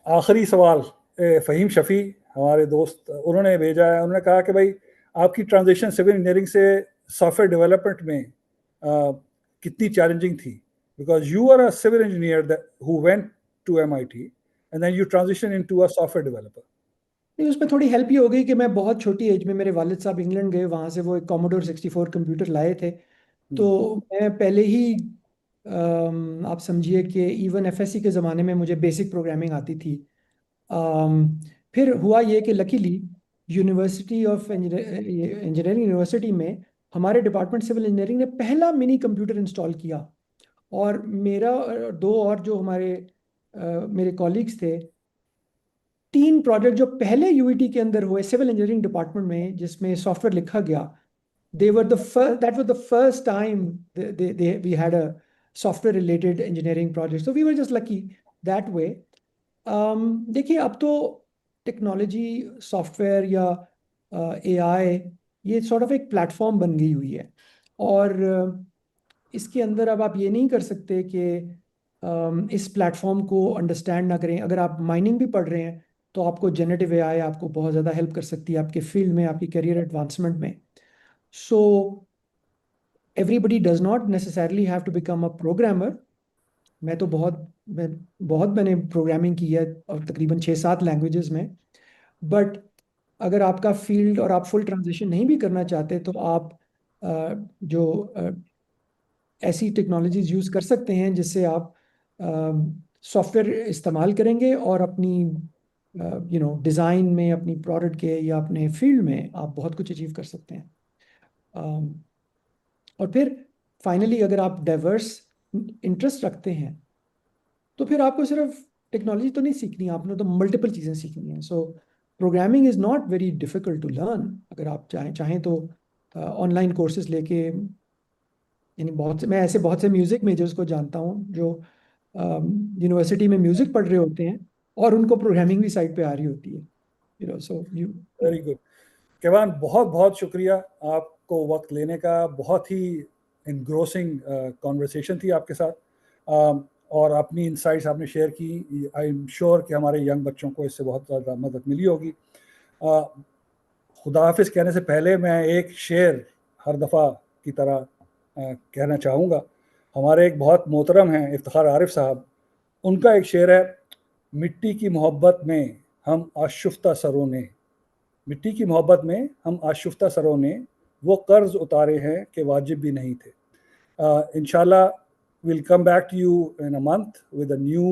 आखिरी सवाल, फ़हीम शफ़ी हमारे दोस्त, उन्होंने भेजा है, उन्होंने कहा कि भाई आपकी ट्रांजिशन सिविल इंजीनियरिंग से सॉफ्टवेयर डेवलपमेंट में कितनी चैलेंजिंग थी, because you are a civil engineer who went to MIT and then you transition into a software developer. नहीं, उसमें थोड़ी हेल्प ये हो गई कि मैं बहुत छोटी एज में, मेरे वालिद साहब इंग्लैंड गए, वहाँ से वो एक कॉमोडोर 64 कंप्यूटर लाए थे। तो मैं पहले ही, आप समझिए कि इवन एफएससी के ज़माने में मुझे बेसिक प्रोग्रामिंग आती थी। फिर हुआ ये कि luckily university of engineering university में हमारे डिपार्टमेंट सिविल इंजीनियरिंग ने पहला मिनी कंप्यूटर इंस्टॉल किया। और मेरा दो और जो मेरे कॉलीग्स थे, 3 प्रोजेक्ट जो पहले यूईटी के अंदर हुए सिविल इंजीनियरिंग डिपार्टमेंट में जिसमें सॉफ्टवेयर लिखा गया, that was the first time we had a software related engineering project, so we were just lucky that way. देखिए, अब तो टेक्नोलॉजी, सॉफ्टवेयर या एआई ये सॉर्ट ऑफ एक प्लेटफॉर्म बन गई हुई है। और इसके अंदर अब आप ये नहीं कर सकते कि इस प्लेटफॉर्म को अंडरस्टैंड ना करें। अगर आप माइनिंग भी पढ़ रहे हैं तो आपको जेनरेटिव एआई आपको बहुत ज़्यादा हेल्प कर सकती है आपके फील्ड में, आपकी करियर एडवांसमेंट में। So everybody does not necessarily have to become a programmer. मैं मैंने प्रोग्रामिंग की है और तकरीबन 6-7 लैंग्वेजेस में। बट अगर आपका फील्ड और आप फुल ट्रांजिशन नहीं भी करना चाहते तो आप जो ऐसी टेक्नोलॉजीज यूज़ कर सकते हैं जिससे आप सॉफ्टवेयर इस्तेमाल करेंगे और अपनी डिज़ाइन में, अपनी प्रोडक्ट के या अपने फील्ड में आप बहुत कुछ अचीव कर सकते हैं। और फिर फाइनली अगर आप डाइवर्स इंटरेस्ट रखते हैं तो फिर आपको सिर्फ टेक्नोलॉजी तो नहीं सीखनी, आपने तो मल्टीपल चीज़ें सीखनी हैं। So programming is not very difficult to learn. अगर आप चाहें तो ऑनलाइन कोर्सेज लेके, यानी बहुत से म्यूज़िक मेजर्स को जानता हूँ जो यूनिवर्सिटी में म्यूज़िक पढ़ रहे होते हैं और उनको प्रोग्रामिंग भी साइड पे आ रही होती है। So you very good. Kevan, बहुत बहुत शुक्रिया आपको वक्त लेने का। बहुत ही इनग्रोसिंग कॉन्वर्सेशन थी आपके साथ, और अपनी इंसाइट्स आपने शेयर की। आई एम श्योर कि हमारे यंग बच्चों को इससे बहुत ज़्यादा मदद मिली होगी। खुदा हाफिज़ कहने से पहले मैं एक शेर हर दफ़ा की तरह कहना चाहूँगा। हमारे एक बहुत मोहतरम हैं इफ्तिखार आरिफ साहब, उनका एक शेर है, मिट्टी की मोहब्बत में हम आशुफ्ता सरों ने, मिट्टी की मोहब्बत में हम आशुफ्ता सरों ने वो कर्ज उतारे हैं कि वाजिब भी नहीं थे। इंशाल्लाह we'll come back to you in a month with a new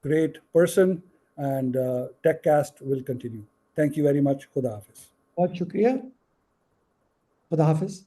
great person, and TechCast will continue. Thank you very much. Khuda Hafiz. बहुत शुक्रिया। खुदा हाफिज।